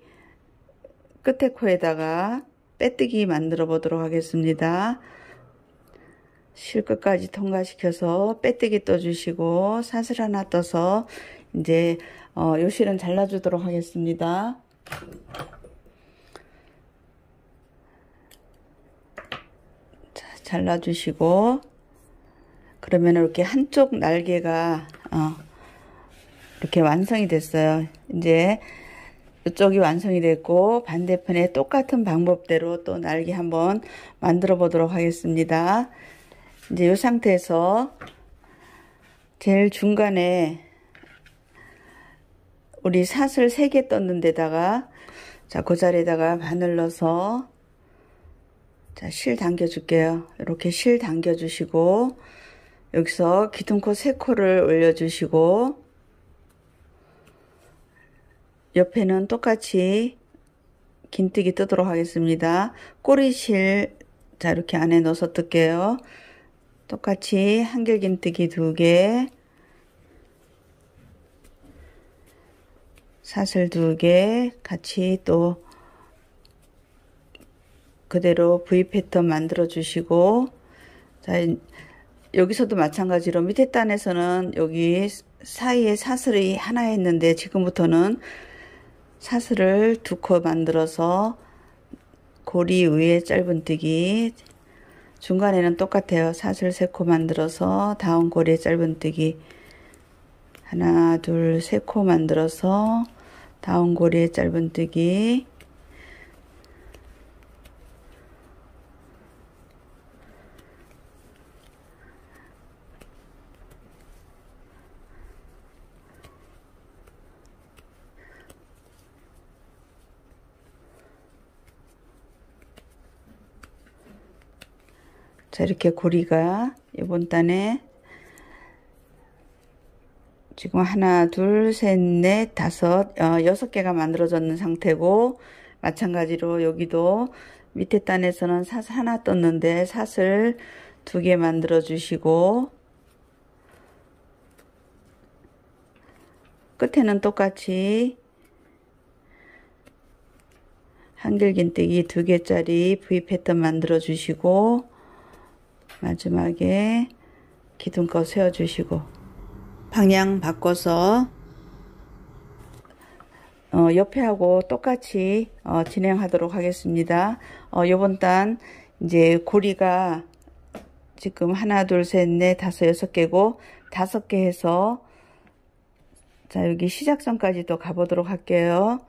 끝에 코에다가 빼뜨기 만들어 보도록 하겠습니다. 실 끝까지 통과시켜서 빼뜨기 떠주시고, 사슬 하나 떠서 이제 요 실은 잘라주도록 하겠습니다. 자, 잘라주시고, 그러면 이렇게 한쪽 날개가 이렇게 완성이 됐어요. 이제 이쪽이 완성이 됐고 반대편에 똑같은 방법대로 또 날개 한번 만들어 보도록 하겠습니다. 이제 이 상태에서 제일 중간에 우리 사슬 3개 떴는 데다가 자, 그 자리에다가 바늘 넣어서 자, 실 당겨 줄게요. 이렇게 실 당겨 주시고 여기서 기둥코 3코를 올려 주시고 옆에는 똑같이 긴뜨기 뜨도록 하겠습니다. 꼬리실 자, 이렇게 안에 넣어서 뜰게요. 똑같이 한길 긴뜨기 2개, 사슬 2개 같이 또 그대로 V 패턴 만들어 주시고 자, 여기서도 마찬가지로 밑에 단에서는 여기 사이에 사슬이 하나 했는데 지금부터는 사슬을 2코 만들어서 고리 위에 짧은뜨기 중간에는 똑같아요. 사슬 3코 만들어서 다음 고리에 짧은뜨기 하나 둘 3코 만들어서 다음 고리에 짧은뜨기 자, 이렇게 고리가 이번 단에 지금 하나, 둘, 셋, 넷, 다섯, 6개가 만들어졌는 상태고 마찬가지로 여기도 밑에 단에서는 사슬 하나 떴는데 사슬 2개 만들어 주시고 끝에는 똑같이 한길긴뜨기 2개짜리 V 패턴 만들어 주시고 마지막에 기둥껏 세워 주시고 방향 바꿔서 옆에 하고 똑같이 진행하도록 하겠습니다. 요번 단 이제 고리가 지금 하나 둘 셋 넷 다섯 6개고 5개 해서 자, 여기 시작선까지 또 가보도록 할게요.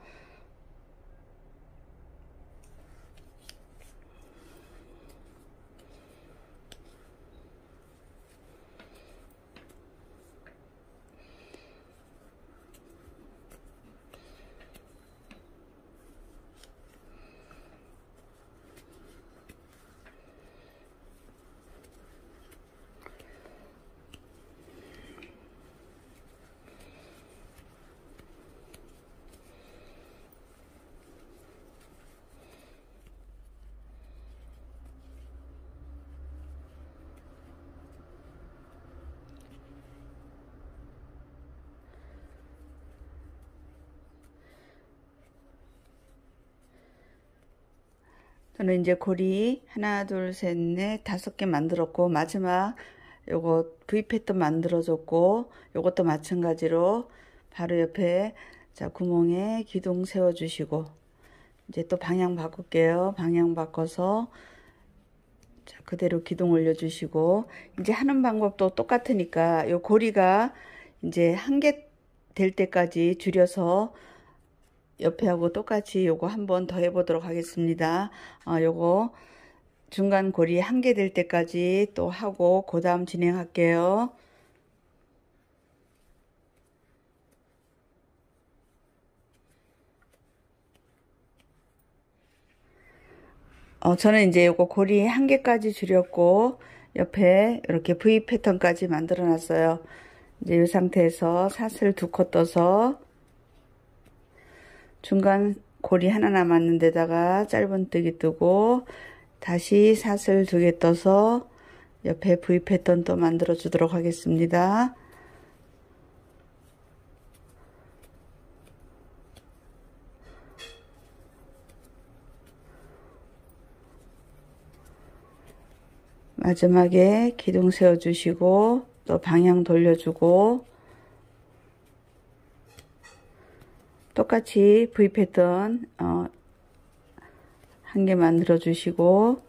저는 이제 고리 하나 둘 셋 넷 5개 만들었고 마지막 요거 V 패턴 만들어줬고 요것도 마찬가지로 바로 옆에 자 구멍에 기둥 세워 주시고 이제 또 방향 바꿀게요. 방향 바꿔서 자 그대로 기둥 올려 주시고 이제 하는 방법도 똑같으니까 요 고리가 이제 1개 될 때까지 줄여서 옆에 하고 똑같이 요거 한번 더 해보도록 하겠습니다. 요거 중간 고리 1개 될 때까지 또 하고 그 다음 진행할게요. 저는 이제 요거 고리 1개까지 줄였고 옆에 이렇게 V 패턴까지 만들어 놨어요. 이제 이 상태에서 사슬 2코 떠서 중간 고리 하나 남았는 데다가 짧은뜨기 뜨고 다시 사슬 2개 떠서 옆에 V 패턴 또 만들어 주도록 하겠습니다. 마지막에 기둥 세워 주시고 또 방향 돌려주고 똑같이 V 패턴 1개 만들어 주시고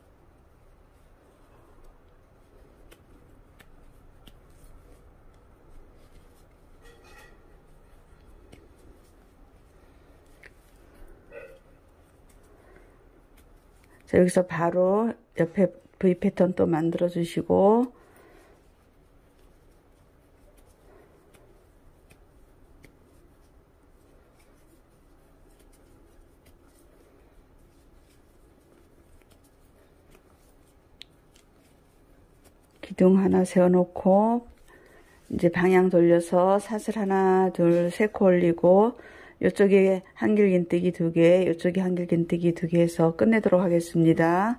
자, 여기서 바로 옆에 V 패턴 또 만들어 주시고, 기둥 하나 세워 놓고, 이제 방향 돌려서 사슬 하나, 둘, 세 코 올리고, 이쪽에 한길긴뜨기 2개, 이쪽에 한길긴뜨기 2개 해서 끝내도록 하겠습니다.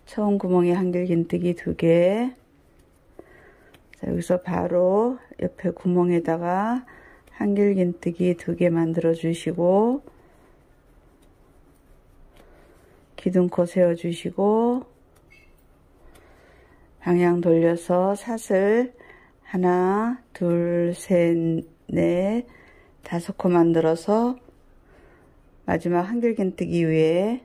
처음 구멍에 한길긴뜨기 2개. 자, 여기서 바로 옆에 구멍에다가 한길긴뜨기 2개 만들어 주시고, 기둥코 세워 주시고, 방향 돌려서 사슬 하나, 둘, 셋, 넷, 5코 만들어서 마지막 한길긴뜨기 위에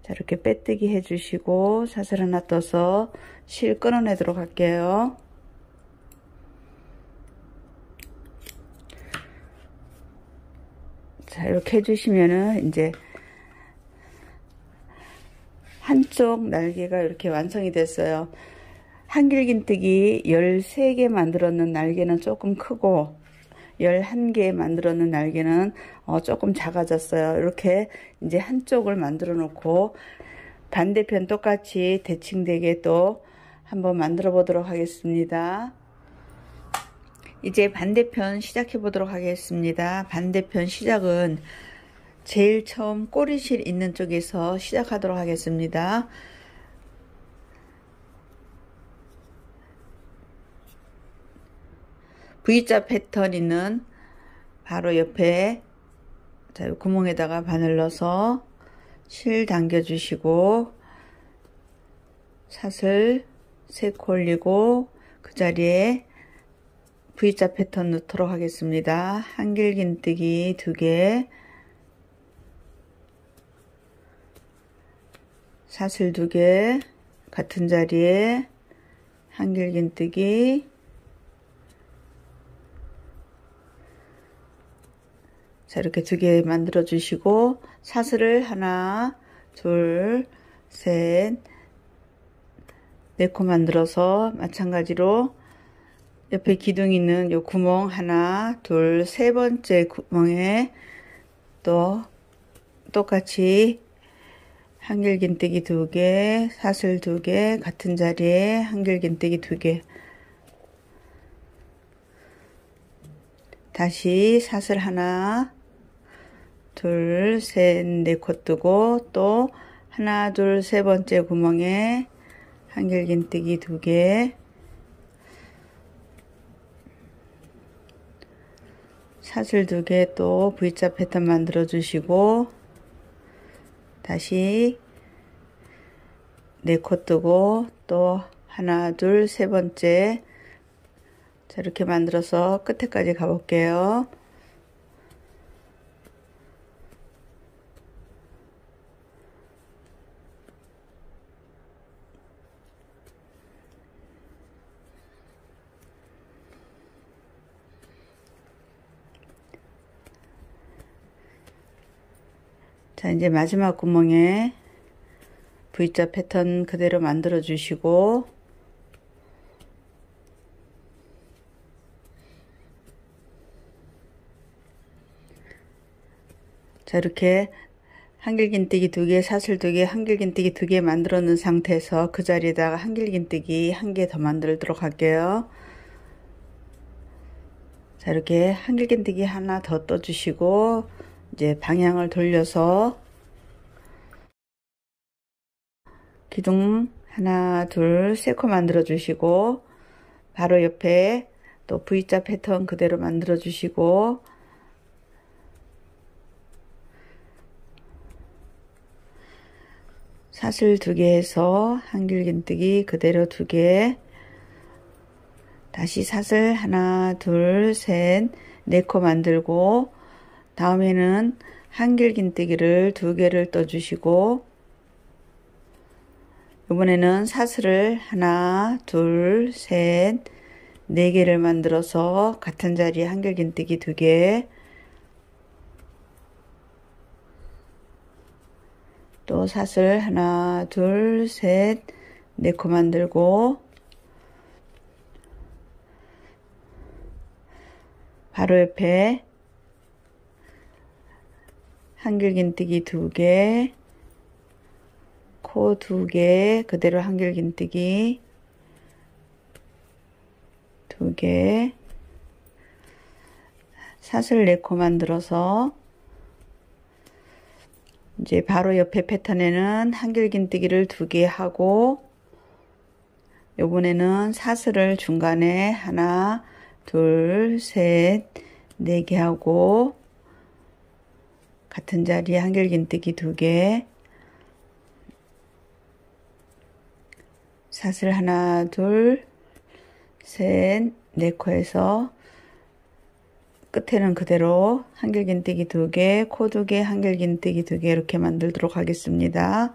자, 이렇게 빼뜨기 해주시고 사슬 하나 떠서 실 끊어내도록 할게요. 자, 이렇게 해주시면은 이제 한쪽 날개가 이렇게 완성이 됐어요. 한길긴뜨기 13개 만들었는 날개는 조금 크고 11개 만들었는 날개는 조금 작아졌어요. 이렇게 이제 한쪽을 만들어 놓고 반대편 똑같이 대칭되게 또 한번 만들어 보도록 하겠습니다. 이제 반대편 시작해 보도록 하겠습니다. 반대편 시작은 제일 처음 꼬리실 있는 쪽에서 시작하도록 하겠습니다. V자 패턴 있는 바로 옆에 자, 구멍에다가 바늘 넣어서 실 당겨 주시고 사슬 3코 올리고 그 자리에 V자 패턴 넣도록 하겠습니다. 한길긴뜨기 2개, 사슬 2개, 같은 자리에 한길긴뜨기, 자, 이렇게 2개 만들어 주시고 사슬을 하나, 둘, 셋, 4코 만들어서 마찬가지로 옆에 기둥 있는 요 구멍 하나, 둘, 3번째 구멍에 또 똑같이 한길긴뜨기 2개, 사슬 2개, 같은 자리에 한길긴뜨기 2개, 다시 사슬 하나, 둘, 셋, 4코 뜨고 또 하나, 둘, 3번째 구멍에 한길긴뜨기 2개, 사슬 2개 또 V자 패턴 만들어 주시고 다시 4코 뜨고 또 하나, 둘, 3번째 자, 이렇게 만들어서 끝에까지 가볼게요. 자, 이제 마지막 구멍에 V자 패턴 그대로 만들어 주시고 자, 이렇게 한길긴뜨기 2개, 사슬 2개, 한길긴뜨기 2개 만들어 놓은 상태에서 그 자리에다가 한길긴뜨기 1개 더 만들도록 할게요. 자, 이렇게 한길긴뜨기 하나 더 떠주시고 이제 방향을 돌려서 기둥 하나, 둘, 3코 만들어 주시고 바로 옆에 또 V자 패턴 그대로 만들어 주시고 사슬 2개 해서 한길긴뜨기 그대로 2개, 다시 사슬 하나, 둘, 셋, 4코 만들고 다음에는 한길긴뜨기를 2개를 떠주시고 이번에는 사슬을 하나, 둘, 셋, 4개를 만들어서 같은 자리에 한길긴뜨기 2개, 또 사슬 하나, 둘, 셋, 4코 만들고 바로 옆에 한길긴뜨기 2개, 코 2개, 그대로 한길긴뜨기 2개, 사슬 4코 만들어서 이제 바로 옆에 패턴에는 한길긴뜨기를 2개 하고 요번에는 사슬을 중간에 하나, 둘, 셋, 4개 하고 같은 자리에 한길긴뜨기 2개, 사슬 하나, 둘, 셋, 4코 해서 끝에는 그대로 한길긴뜨기 2개, 코 2개, 한길긴뜨기 2개 이렇게 만들도록 하겠습니다.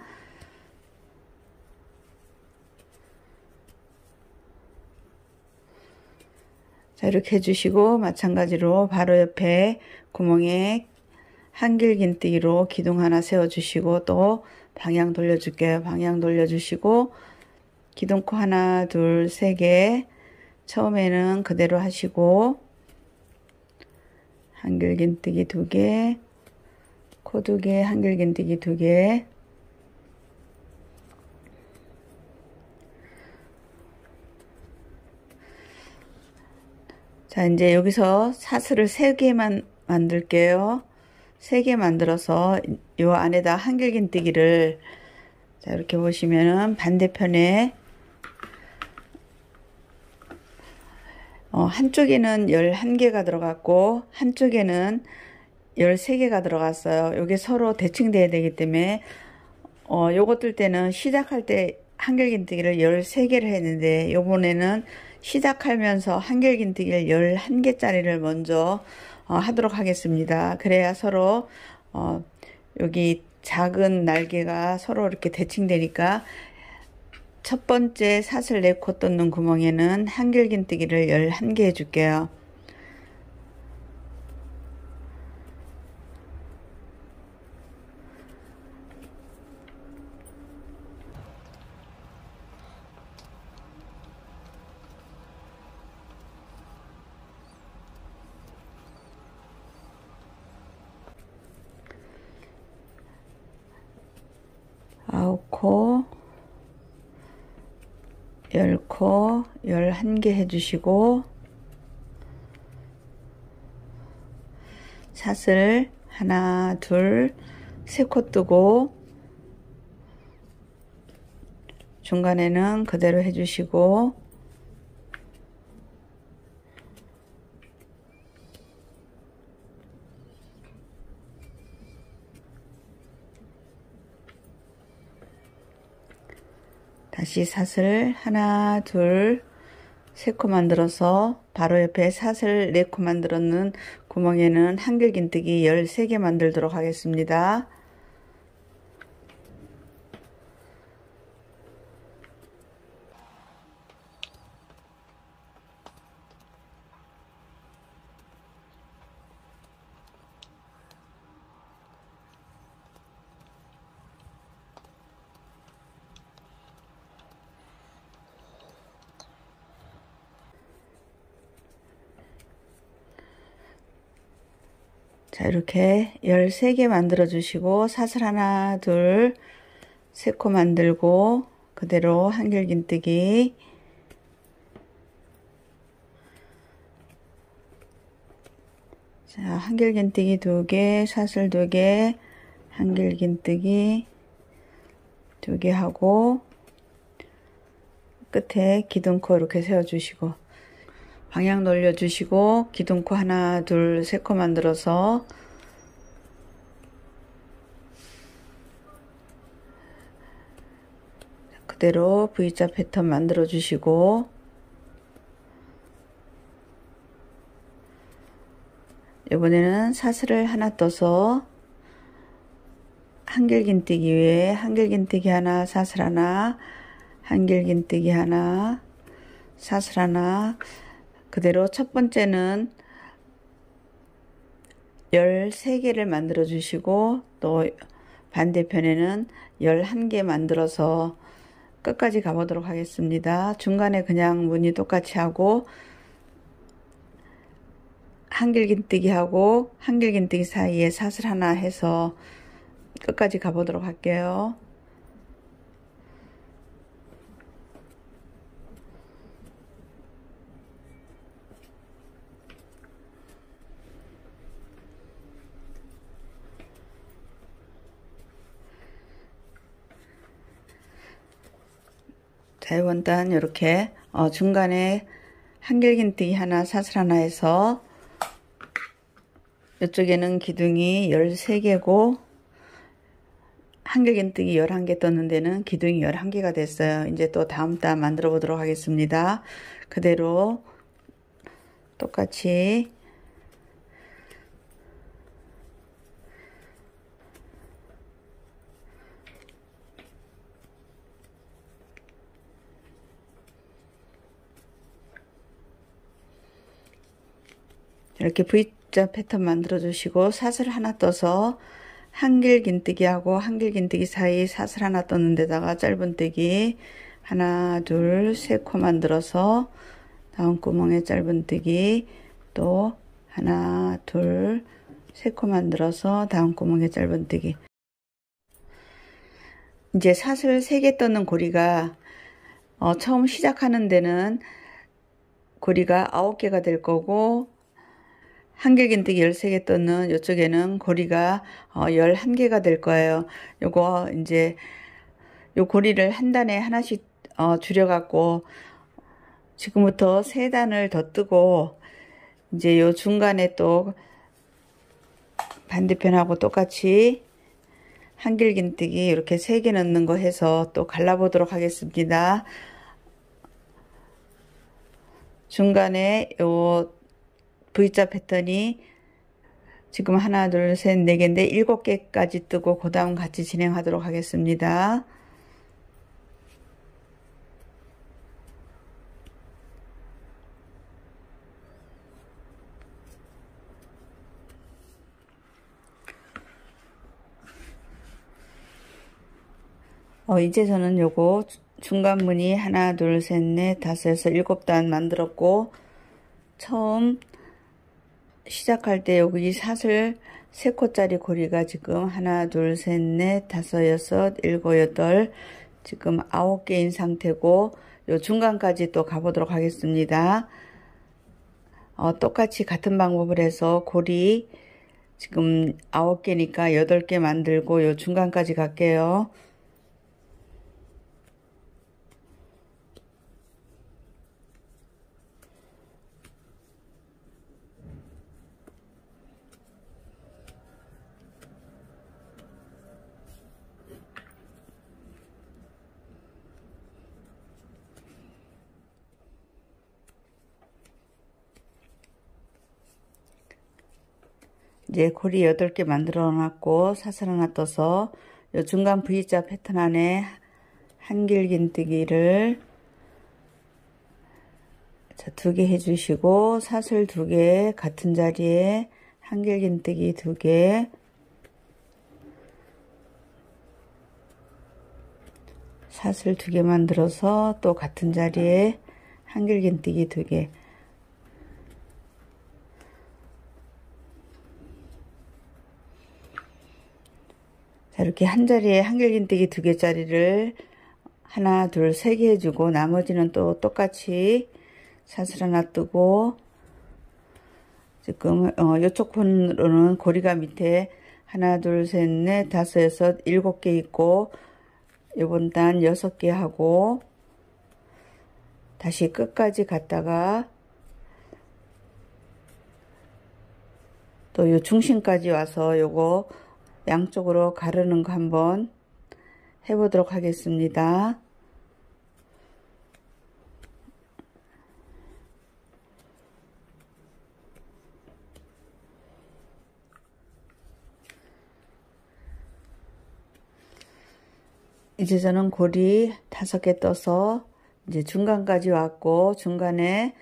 자, 이렇게 해주시고 마찬가지로 바로 옆에 구멍에 한길긴뜨기로 기둥 하나 세워주시고 또 방향 돌려줄게요. 방향 돌려주시고 기둥코 하나, 둘, 3개 처음에는 그대로 하시고 한길긴뜨기 2개, 코 2개, 한길긴뜨기 2개, 자, 이제 여기서 사슬을 3개만 만들게요. 3개 만들어서 요 안에다 한길긴뜨기를, 자, 이렇게 보시면은 반대편에 한쪽에는 11개가 들어갔고 한쪽에는 13개가 들어갔어요. 요게 서로 대칭돼야 되기 때문에 요거 뜰 때는 시작할 때 한길긴뜨기를 13개를 했는데 요번에는 시작하면서 한길긴뜨기를 11개짜리를 먼저 하도록 하겠습니다. 그래야 서로 여기 작은 날개가 서로 이렇게 대칭되니까 첫 번째 사슬 4코 떴는 구멍에는 한길긴뜨기를 11개 해줄게요. 아홉 코, 10코, 11개 해주시고 사슬 하나, 둘, 3코 뜨고 중간에는 그대로 해주시고 다시 사슬 하나, 둘, 3코 만들어서 바로 옆에 사슬 4코 만들었는 구멍에는 한길긴뜨기 13개 만들도록 하겠습니다. 자, 이렇게 13개 만들어 주시고 사슬 하나, 둘, 3코 만들고 그대로 한길긴뜨기 자, 한길긴뜨기 2개, 사슬 2개, 한길긴뜨기 2개 하고 끝에 기둥코 이렇게 세워주시고 방향 돌려주시고 기둥코 하나, 둘, 3코 만들어서 그대로 V자 패턴 만들어 주시고 이번에는 사슬을 하나 떠서 한길긴뜨기 위에 한길긴뜨기 하나, 사슬 하나, 한길긴뜨기 하나, 사슬 하나 그대로 첫 번째는 13개를 만들어 주시고 또 반대편에는 11개 만들어서 끝까지 가보도록 하겠습니다. 중간에 그냥 무늬 똑같이 하고 한길긴뜨기 하고 한길긴뜨기 사이에 사슬 하나 해서 끝까지 가보도록 할게요. 자, 이번단 이렇게 중간에 한길긴뜨기 하나 사슬 하나 해서 이쪽에는 기둥이 13개고 한길긴뜨기 11개 떴는 데는 기둥이 11개가 됐어요. 이제 또 다음 단 만들어 보도록 하겠습니다. 그대로 똑같이 이렇게 V자 패턴 만들어 주시고 사슬 하나 떠서 한길긴뜨기 하고 한길긴뜨기 사이 사슬 하나 떴는 데다가 짧은뜨기 하나 둘 세 코 만들어서 다음 구멍에 짧은뜨기 또 하나 둘 세 코 만들어서 다음 구멍에 짧은뜨기. 이제 사슬 3개 떴는 고리가 처음 시작하는 데는 고리가 9개가 될 거고 한길긴뜨기 13개 떴는 이쪽에는 고리가 11개가 될 거예요. 요거 이제 요 고리를 한 단에 하나씩 줄여 갖고 지금부터 3단을 더 뜨고 이제 요 중간에 또 반대편하고 똑같이 한길긴뜨기 이렇게 3개 넣는 거 해서 또 갈라 보도록 하겠습니다. 중간에 요 V자 패턴이 지금 하나 둘 셋 4개인데 7개까지 뜨고 그 다음 같이 진행하도록 하겠습니다. 이제 저는 요거 중간 무늬 하나 둘 셋 넷 다섯에서 7단 만들었고 처음 시작할 때 여기 사슬 3코짜리 고리가 지금 하나 둘 셋 넷 다섯 여섯 일곱 여덟 지금 9개인 상태고 요 중간까지 또 가보도록 하겠습니다. 똑같이 같은 방법을 해서 고리 지금 9개니까 8개 만들고 요 중간까지 갈게요. 이제 고리 8개 만들어 놨고 사슬 하나 떠서 요 중간 V자 패턴 안에 한길긴뜨기를 2개 해주시고 사슬 2개 같은 자리에 한길긴뜨기 2개 사슬 2개 만들어서 또 같은 자리에 한길긴뜨기 2개 자, 이렇게 한 자리에 한길긴뜨기 2개짜리를 하나 둘 3개 해주고 나머지는 또 똑같이 사슬 하나 뜨고 지금 요쪽 편으로는 고리가 밑에 하나 둘 셋 넷 다섯 여섯 7개 있고 요번 단 6개 하고 다시 끝까지 갔다가 또 요 중심까지 와서 요거 양쪽으로 가르는 거 한번 해보도록 하겠습니다. 이제 저는 고리 5개 떠서 이제 중간까지 왔고 중간에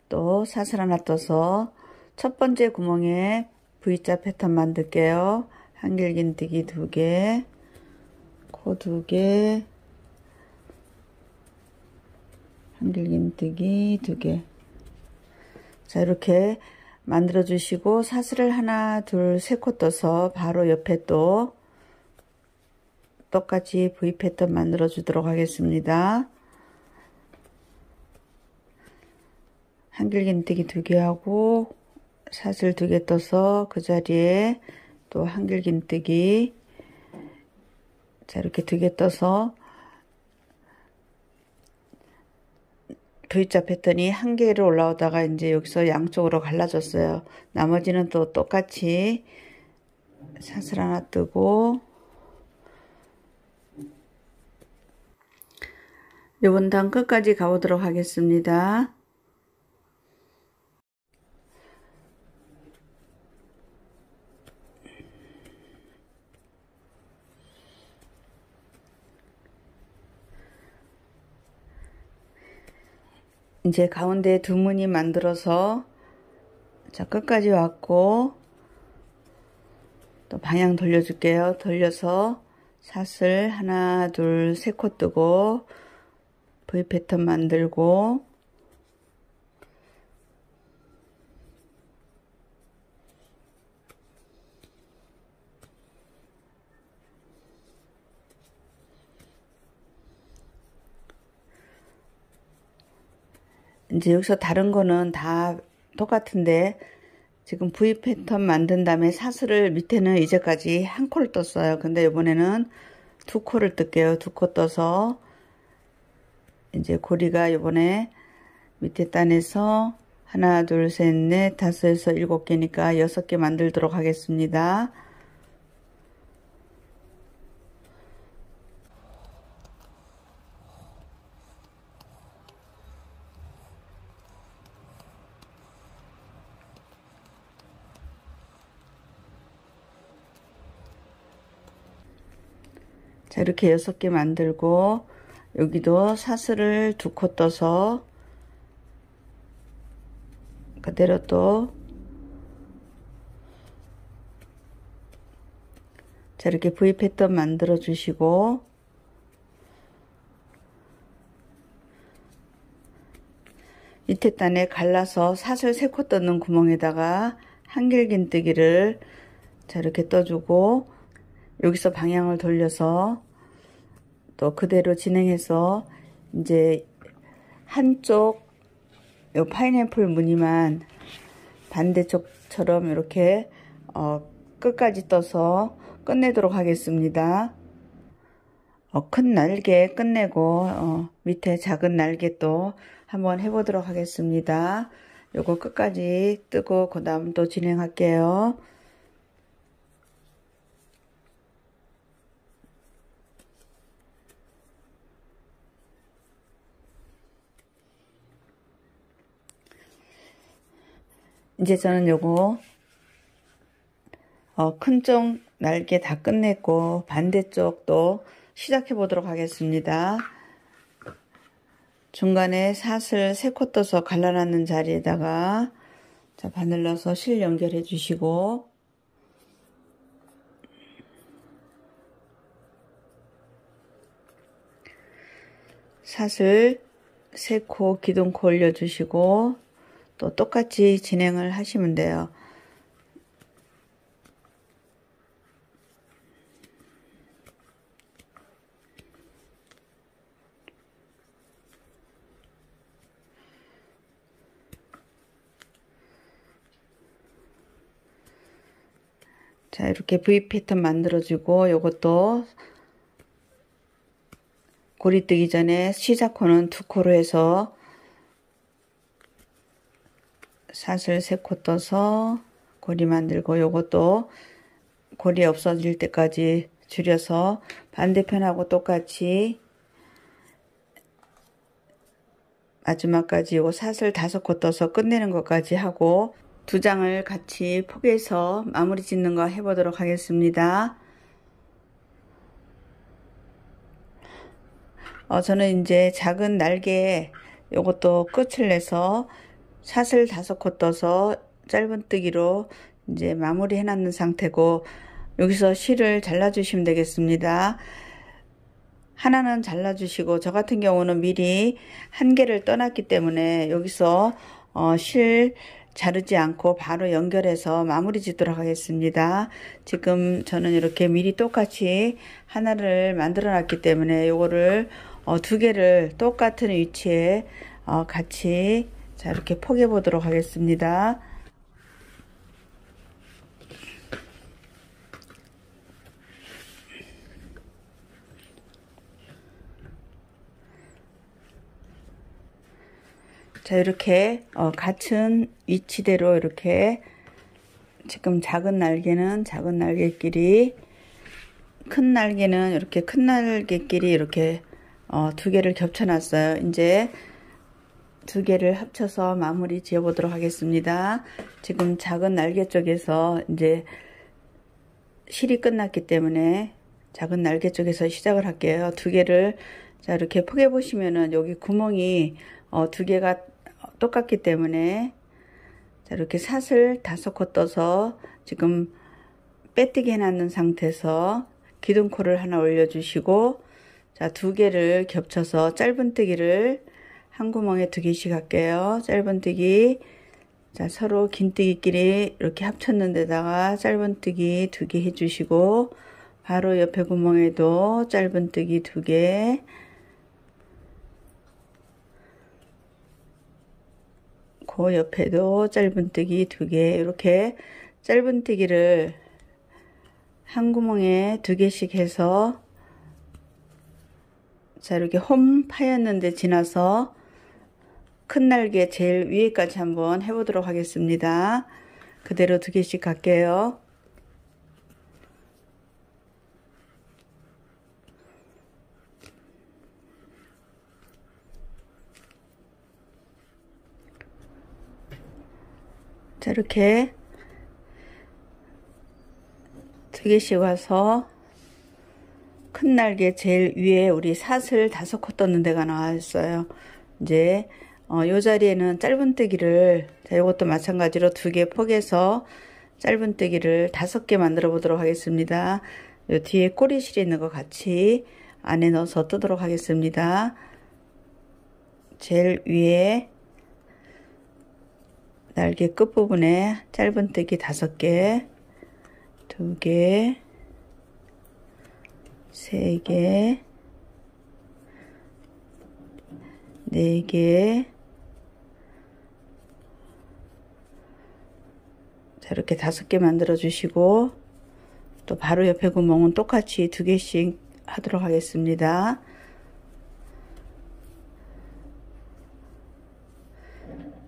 또 사슬 하나 떠서 첫 번째 구멍에 V자 패턴 만들게요. 한길긴뜨기 2개 코 2개, 한길긴뜨기 2개. 자, 이렇게 만들어 주시고 사슬을 하나, 둘, 세 코 떠서 바로 옆에 또 똑같이 V 패턴 만들어 주도록 하겠습니다. 한길긴뜨기 2개 하고 사슬 2개 떠서 그 자리에 또 한길긴뜨기, 자, 이렇게 2개 떠서 V자 패턴이 한 개로 올라오다가 이제 여기서 양쪽으로 갈라졌어요. 나머지는 또 똑같이 사슬 하나 뜨고, 요 원단 끝까지 가보도록 하겠습니다. 이제 가운데 두 무늬 만들어서, 자, 끝까지 왔고, 또 방향 돌려줄게요. 돌려서 사슬 하나, 둘, 세 코 뜨고 V 패턴 만들고, 이제 여기서 다른 거는 다 똑같은데 지금 V 패턴 만든 다음에 사슬을 밑에는 이제까지 한 코를 떴어요. 근데 이번에는 두 코를 뜰게요. 두 코 떠서 이제 고리가 이번에 밑에 단에서 하나, 둘, 셋, 넷, 다섯에서 7개니까 6개 만들도록 하겠습니다. 자, 이렇게 6개 만들고 여기도 사슬을 2코 떠서 그대로 또, 자, 이렇게 V 패턴 만들어 주시고, 밑에 단에 갈라서 사슬 3코 떠는 구멍에다가 한길긴뜨기를, 자, 이렇게 떠주고, 여기서 방향을 돌려서 또 그대로 진행해서 이제 한쪽 요 파인애플 무늬만 반대쪽처럼 이렇게 끝까지 떠서 끝내도록 하겠습니다. 큰 날개 끝내고 밑에 작은 날개 또 한번 해보도록 하겠습니다. 요거 끝까지 뜨고 그 다음 또 진행할게요. 이제 저는 요거 큰 쪽 날개 다 끝냈고 반대쪽도 시작해 보도록 하겠습니다. 중간에 사슬 3코 떠서 갈라놨는 자리에다가, 자, 바늘 넣어서 실 연결해 주시고, 사슬 3코 기둥코 올려 주시고 또 똑같이 진행을 하시면 돼요. 자, 이렇게 V 패턴 만들어주고 요것도 고리 뜨기 전에 시작코는 2코로 해서 사슬 3코 떠서 고리 만들고 요것도 고리 없어질 때까지 줄여서 반대편하고 똑같이 마지막까지 요거 사슬 5코 떠서 끝내는 것까지 하고 2장을 같이 포개서 마무리 짓는 거 해보도록 하겠습니다. 저는 이제 작은 날개 요것도 끝을 내서 사슬 5코 떠서 짧은뜨기로 이제 마무리 해놨는 상태고 여기서 실을 잘라 주시면 되겠습니다. 하나는 잘라주시고, 저 같은 경우는 미리 한 개를 떠났기 때문에 여기서 실 자르지 않고 바로 연결해서 마무리 짓도록 하겠습니다. 지금 저는 이렇게 미리 똑같이 하나를 만들어 놨기 때문에 요거를 두 개를 똑같은 위치에 같이 자 이렇게 포개 보도록 하겠습니다. 자 이렇게 같은 위치대로 이렇게 지금 작은 날개는 작은 날개끼리, 큰 날개는 이렇게 큰 날개끼리 이렇게 두 개를 겹쳐 놨어요. 이제 두 개를 합쳐서 마무리 지어 보도록 하겠습니다. 지금 작은 날개 쪽에서 이제 실이 끝났기 때문에 작은 날개 쪽에서 시작을 할게요. 두 개를 자 이렇게 포개 보시면은 여기 구멍이 두 개가 똑같기 때문에 자 이렇게 사슬 5코 떠서 지금 빼뜨기 해놨는 상태에서 기둥코를 하나 올려주시고, 자 두 개를 겹쳐서 짧은뜨기를 한 구멍에 2개씩 할게요. 짧은뜨기, 자 서로 긴뜨기끼리 이렇게 합쳤는 데다가 짧은뜨기 2개 해주시고, 바로 옆에 구멍에도 짧은뜨기 2개, 그 옆에도 짧은뜨기 2개, 이렇게 짧은뜨기를 한 구멍에 2개씩 해서 자 이렇게 홈 파였는데 지나서 큰 날개 제일 위에까지 한번 해보도록 하겠습니다. 그대로 2개씩 갈게요. 자 이렇게 2개씩 와서 큰 날개 제일 위에 우리 사슬 5코 떴는 데가 나왔어요. 이제 요 자리에는 짧은뜨기를, 자 이것도 마찬가지로 2개 포개서 짧은뜨기를 5개 만들어 보도록 하겠습니다. 요 뒤에 꼬리실 있는 거 같이 안에 넣어서 뜨도록 하겠습니다. 제일 위에 날개 끝부분에 짧은뜨기 5개, 2개, 3개, 4개, 자 이렇게 5개 만들어 주시고, 또 바로 옆에 구멍은 똑같이 2개씩 하도록 하겠습니다.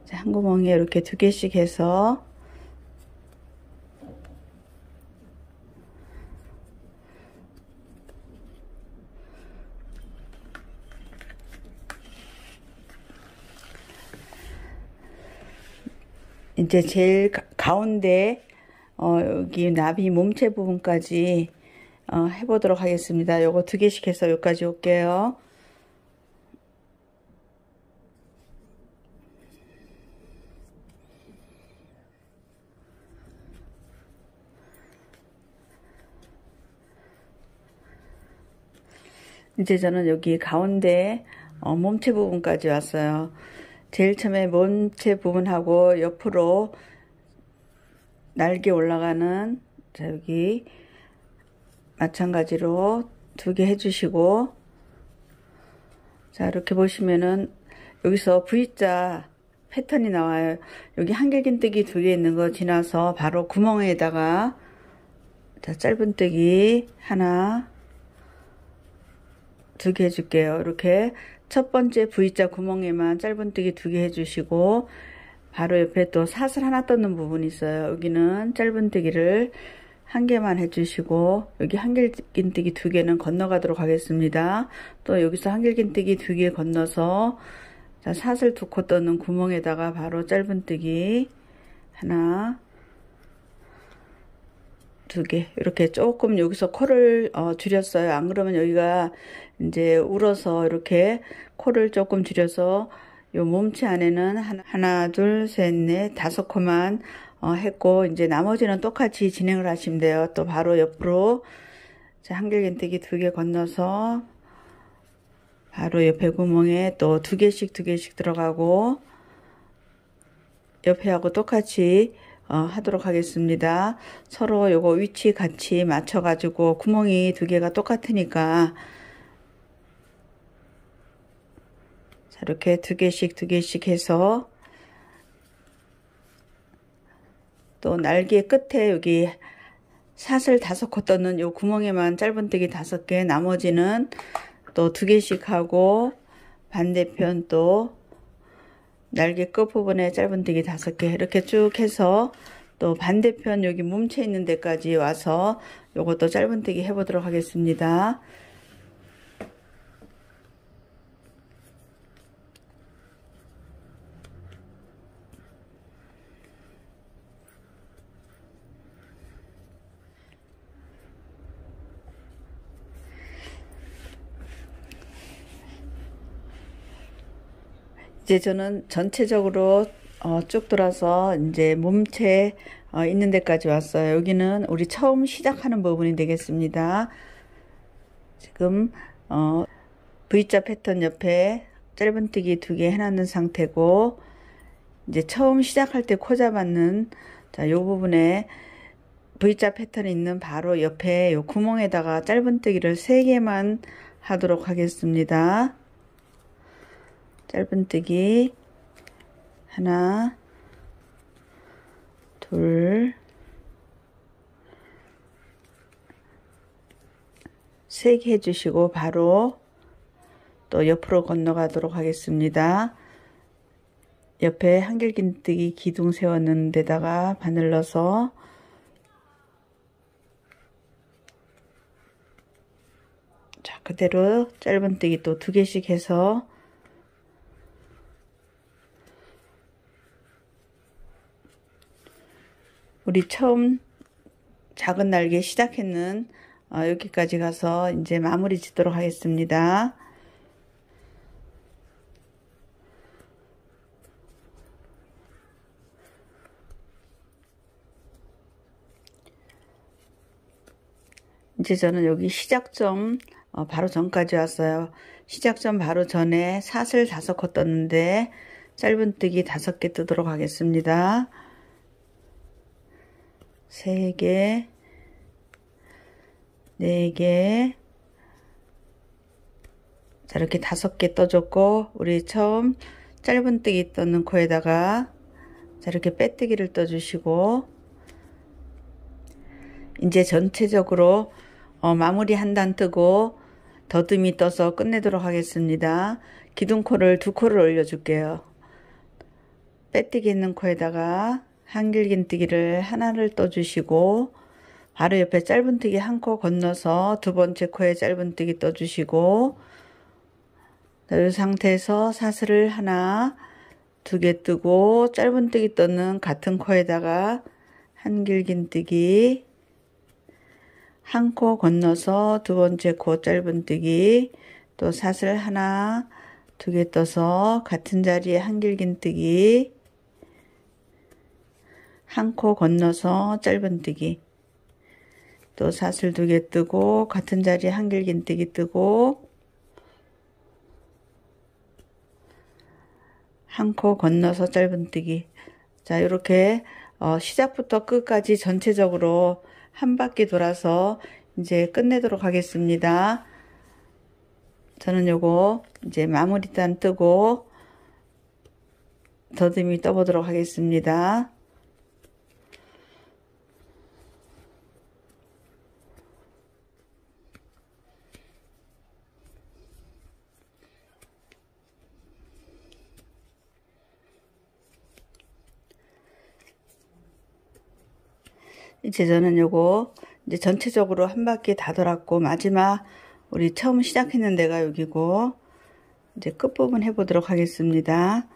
자, 한 구멍에 이렇게 2개씩 해서 이제 제일 가운데 여기 나비 몸체 부분까지 해보도록 하겠습니다. 요거 2개씩 해서 여기까지 올게요. 이제 저는 여기 가운데 몸체 부분까지 왔어요. 제일 처음에 몸체 부분하고 옆으로 날개 올라가는, 자 여기 마찬가지로 2개 해주시고, 자 이렇게 보시면은 여기서 V자 패턴이 나와요. 여기 한길긴뜨기 2개 있는 거 지나서 바로 구멍에다가 자 짧은뜨기 하나 2개 해줄게요. 이렇게 첫 번째 V자 구멍에만 짧은뜨기 2개 해주시고, 바로 옆에 또 사슬 하나 떴는 부분이 있어요. 여기는 짧은뜨기를 1개만 해주시고, 여기 한길긴뜨기 2개는 건너가도록 하겠습니다. 또 여기서 한길긴뜨기 2개 건너서 자 사슬 2코 떴는 구멍에다가 바로 짧은뜨기 하나 2개, 이렇게 조금 여기서 코를 줄였어요. 안 그러면 여기가 이제 울어서 이렇게 코를 조금 줄여서 요 몸체 안에는 하나, 둘, 셋, 넷, 5코만 했고, 이제 나머지는 똑같이 진행을 하시면 돼요. 또 바로 옆으로 자 한길긴뜨기 2개 건너서 바로 옆에 구멍에 또 두 개씩 들어가고 옆에하고 똑같이 하도록 하겠습니다. 서로 요거 위치 같이 맞춰 가지고 구멍이 두 개가 똑같으니까 자, 이렇게 두 개씩 해서 또 날개 끝에 여기 사슬 5코 떴는 요 구멍에만 짧은뜨기 5개, 나머지는 또 두 개씩 하고 반대편 또 날개 끝부분에 짧은뜨기 5개 이렇게 쭉 해서 또 반대편 여기 뭉쳐 있는 데까지 와서 요것도 짧은뜨기 해 보도록 하겠습니다. 이제 저는 전체적으로 쭉 돌아서 이제 몸체 있는 데까지 왔어요. 여기는 우리 처음 시작하는 부분이 되겠습니다. 지금 V자 패턴 옆에 짧은뜨기 2개 해놨는 상태고, 이제 처음 시작할 때 코 잡았는 자, 요 부분에 V자 패턴이 있는 바로 옆에 요 구멍에다가 짧은뜨기를 3개만 하도록 하겠습니다. 짧은뜨기 하나, 둘, 3개 해주시고 바로 또 옆으로 건너가도록 하겠습니다. 옆에 한길긴뜨기 기둥 세웠는 데다가 바늘 넣어서 자, 그대로 짧은뜨기 또 2개씩 해서 우리 처음 작은 날개 시작했는 여기까지 가서 이제 마무리 짓도록 하겠습니다. 이제 저는 여기 시작점 바로 전까지 왔어요. 시작점 바로 전에 사슬 5코 떴는데 짧은뜨기 5개 뜨도록 하겠습니다. 3개, 4개, 자, 이렇게 5개 떠줬고, 우리 처음 짧은뜨기 떠는 코에다가 자, 이렇게 빼뜨기를 떠주시고, 이제 전체적으로 마무리 한 단 뜨고 더듬이 떠서 끝내도록 하겠습니다. 기둥코를 2코를 올려줄게요. 빼뜨기 있는 코에다가 한길긴뜨기를 하나를 떠주시고 바로 옆에 짧은뜨기 1코 건너서 2번째 코에 짧은뜨기 떠주시고 이 상태에서 사슬을 하나, 2개 뜨고 짧은뜨기 떠는 같은 코에다가 한길긴뜨기 1코 건너서 2번째 코 짧은뜨기 또 사슬 하나, 2개 떠서 같은 자리에 한길긴뜨기 1코 건너서 짧은뜨기 또 사슬 2개 뜨고 같은 자리에 한길긴뜨기 뜨고 1코 건너서 짧은뜨기. 자, 이렇게 시작부터 끝까지 전체적으로 한 바퀴 돌아서 이제 끝내도록 하겠습니다. 저는 요거 이제 마무리 단 뜨고 더듬이 떠보도록 하겠습니다. 이제 저는 요거 이제 전체적으로 한 바퀴 다 돌았고 마지막 우리 처음 시작했는 데가 여기고 이제 끝부분 해보도록 하겠습니다.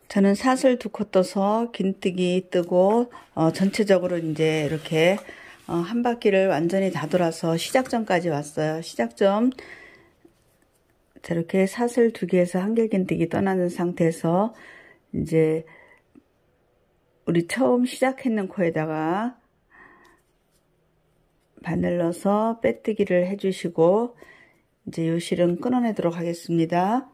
저는 사슬 2코 떠서 긴뜨기 뜨고 전체적으로 이제 이렇게 한 바퀴를 완전히 다 돌아서 시작점까지 왔어요. 시작점 저렇게 사슬 2개에서 한길긴뜨기 떠나는 상태에서 이제 우리 처음 시작했는 코에다가 바늘 넣어서 빼뜨기를 해주시고 이제 요 실은 끊어내도록 하겠습니다.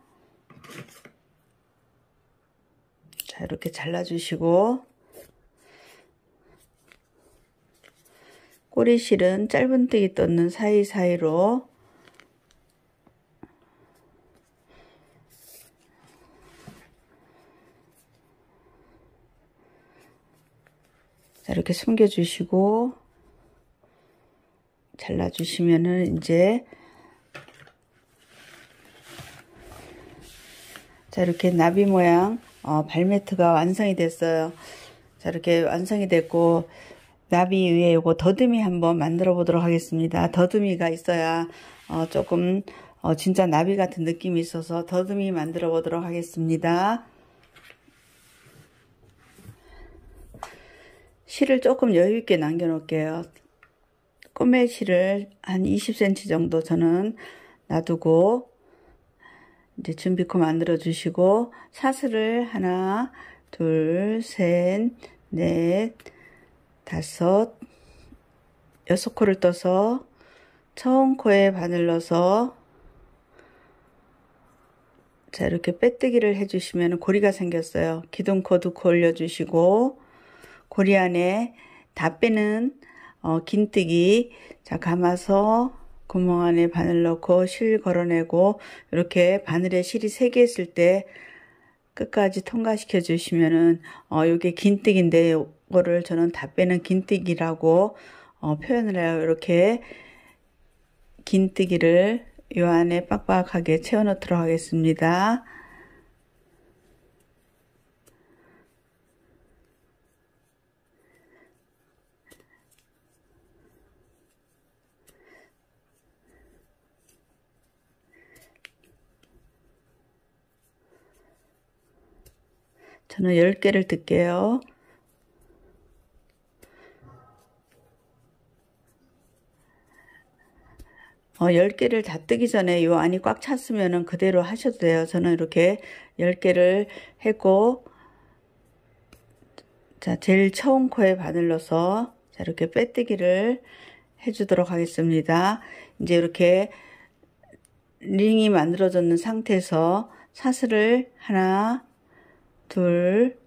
자, 이렇게 잘라주시고 꼬리실은 짧은뜨기 떴는 사이사이로 자, 이렇게 숨겨주시고 잘라주시면은 이제 자, 이렇게 나비 모양 발매트가 완성이 됐어요. 자, 이렇게 완성이 됐고 나비 위에 요거 더듬이 한번 만들어 보도록 하겠습니다. 더듬이가 있어야 조금 진짜 나비 같은 느낌이 있어서 더듬이 만들어 보도록 하겠습니다. 실을 조금 여유 있게 남겨 놓을게요. 꼬매 실을 한 20cm 정도 저는 놔두고 이제 준비코 만들어 주시고 사슬을 하나, 둘, 셋, 넷, 다섯, 6코를 떠서 처음 코에 바늘 넣어서 자, 이렇게 빼뜨기를 해주시면 고리가 생겼어요. 기둥코 2코 올려주시고 고리 안에 다 빼는 긴뜨기 자, 감아서 구멍 안에 바늘 넣고 실 걸어내고 이렇게 바늘에 실이 3개 있을 때 끝까지 통과시켜 주시면은 요게 긴뜨기인데 요거를 저는 다 빼는 긴뜨기라고 표현을 해요. 이렇게 긴뜨기를 요 안에 빡빡하게 채워 넣도록 하겠습니다. 저는 10개를 뜰게요. 어, 10개를 다 뜨기 전에 요 안이 꽉 찼으면 그대로 하셔도 돼요. 저는 이렇게 10개를 했고 자, 제일 처음 코에 바늘 넣어서 자, 이렇게 빼뜨기를 해주도록 하겠습니다. 이제 이렇게 링이 만들어졌는 상태에서 사슬을 하나, 둘,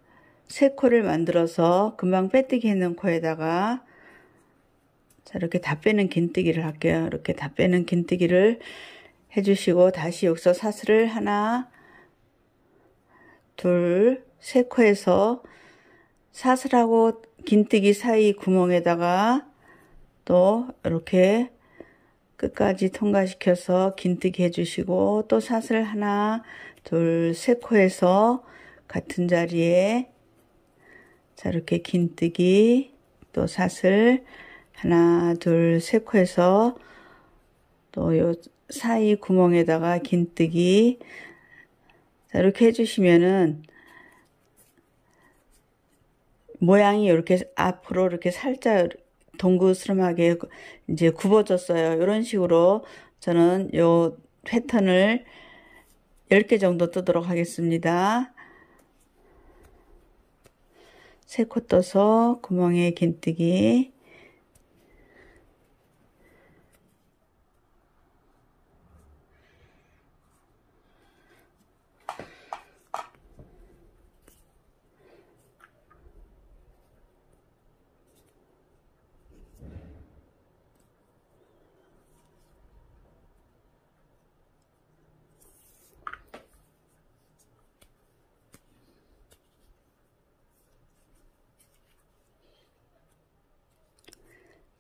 3코를 만들어서 금방 빼뜨기 했는 코에다가 자, 이렇게 다 빼는 긴뜨기를 할게요. 이렇게 다 빼는 긴뜨기를 해주시고 다시 여기서 사슬을 하나, 둘, 3코에서 사슬하고 긴뜨기 사이 구멍에다가 또 이렇게 끝까지 통과시켜서 긴뜨기 해주시고 또 사슬 하나, 둘, 3코에서 같은 자리에 자, 이렇게 긴뜨기 또 사슬 하나, 둘, 3코에서 또 요 사이 구멍에다가 긴뜨기 자, 이렇게 해주시면은 모양이 이렇게 앞으로 이렇게 살짝 동그스름하게 이제 굽어졌어요. 이런 식으로 저는 요 패턴을 10개 정도 뜨도록 하겠습니다. 3코 떠서 구멍에 긴뜨기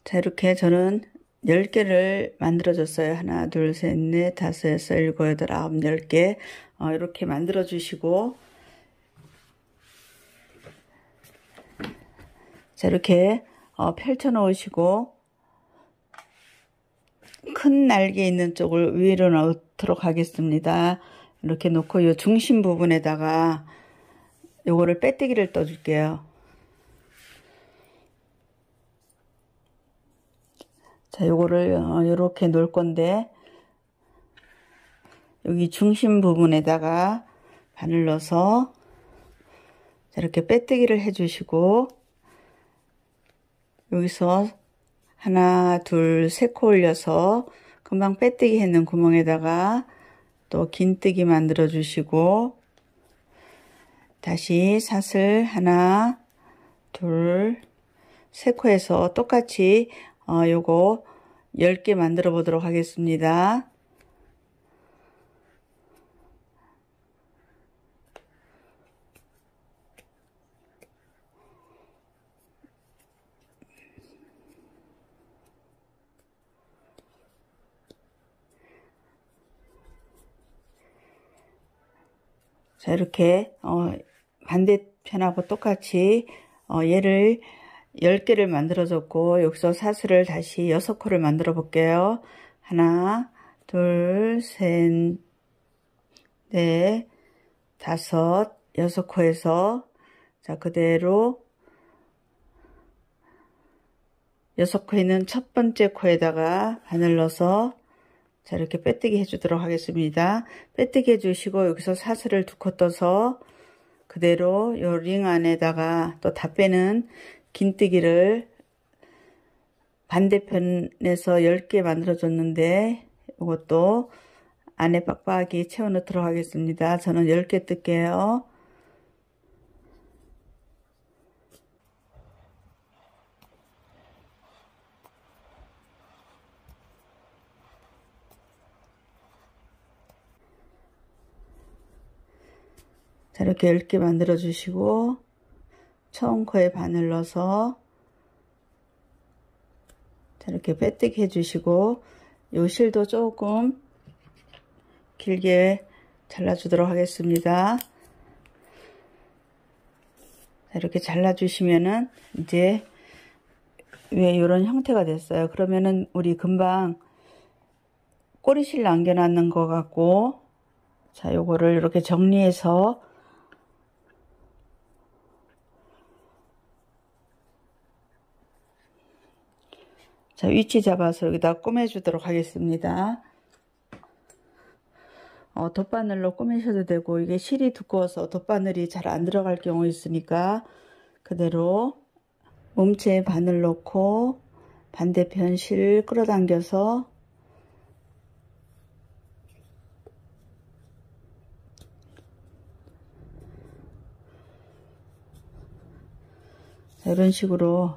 자, 이렇게 저는 10개를 만들어 줬어요. 하나, 둘, 셋, 넷, 다섯, 여섯, 일곱, 여덟, 아홉, 10개 이렇게 만들어 주시고 자, 이렇게 펼쳐 놓으시고 큰 날개 있는 쪽을 위로 넣도록 하겠습니다. 이렇게 놓고 이 중심 부분에다가 요거를 빼뜨기를 떠줄게요. 자, 요거를 요렇게 놓을 건데 여기 중심 부분에다가 바늘 넣어서 이렇게 빼뜨기를 해주시고 여기서 하나, 둘, 세 코 올려서 금방 빼뜨기 했는 구멍에다가 또 긴뜨기 만들어 주시고 다시 사슬 하나, 둘, 세 코에서 똑같이 요거 10개 만들어 보도록 하겠습니다. 자, 이렇게 반대편하고 똑같이 얘를 10개를 만들어 줬고 여기서 사슬을 다시 6코를 만들어 볼게요. 하나, 둘, 셋, 넷, 다섯, 6코에서 자, 그대로 6코에는 첫 번째 코에다가 바늘 넣어서 자, 이렇게 빼뜨기 해주도록 하겠습니다. 빼뜨기 해주시고 여기서 사슬을 2코 떠서 그대로 요 링 안에다가 또 다 빼는 긴뜨기를 반대편에서 10개 만들어 줬는데 이것도 안에 빡빡이 채워 넣도록 하겠습니다. 저는 10개 뜰게요. 자, 이렇게 10개 만들어 주시고 처음 코에 바늘 넣어서 자, 이렇게 빼뜨기 해 주시고 요 실도 조금 길게 잘라 주도록 하겠습니다. 자, 이렇게 잘라 주시면은 이제 왜 이런 형태가 됐어요. 그러면은 우리 금방 꼬리실 남겨 놨는 것 같고 자, 요거를 이렇게 정리해서 자, 위치 잡아서 여기다 꾸며주도록 하겠습니다. 돗바늘로 꾸미셔도 되고 이게 실이 두꺼워서 돗바늘이 잘 안 들어갈 경우 있으니까 그대로 몸체에 바늘 넣고 반대편 실 끌어당겨서 자, 이런 식으로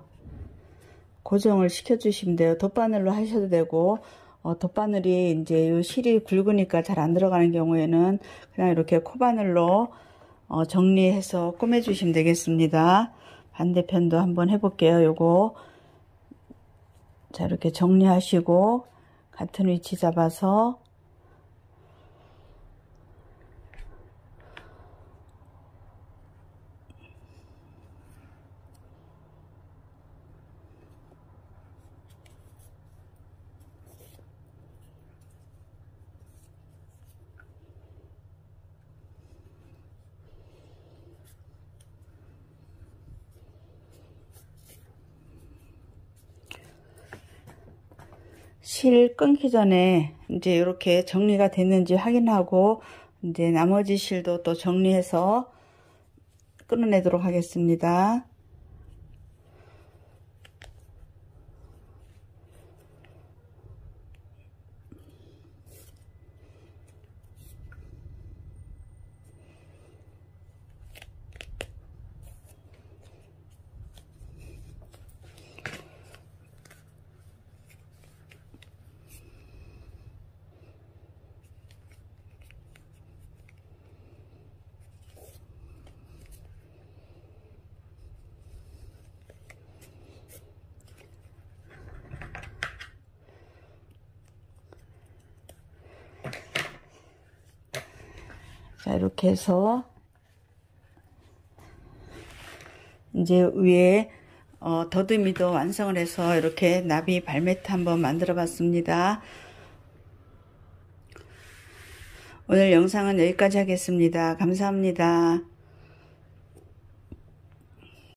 고정을 시켜 주시면 돼요. 돗바늘로 하셔도 되고 돗바늘이 이제 이 실이 굵으니까 잘 안 들어가는 경우에는 그냥 이렇게 코바늘로 정리해서 꾸며 주시면 되겠습니다. 반대편도 한번 해볼게요. 요거 자, 이렇게 정리하시고 같은 위치 잡아서 실 끊기 전에 이제 이렇게 정리가 됐는지 확인하고 이제 나머지 실도 또 정리해서 끊어내도록 하겠습니다. 자, 이렇게 해서 이제 위에 더듬이도 완성을 해서 이렇게 나비 발매트 한번 만들어 봤습니다. 오늘 영상은 여기까지 하겠습니다. 감사합니다.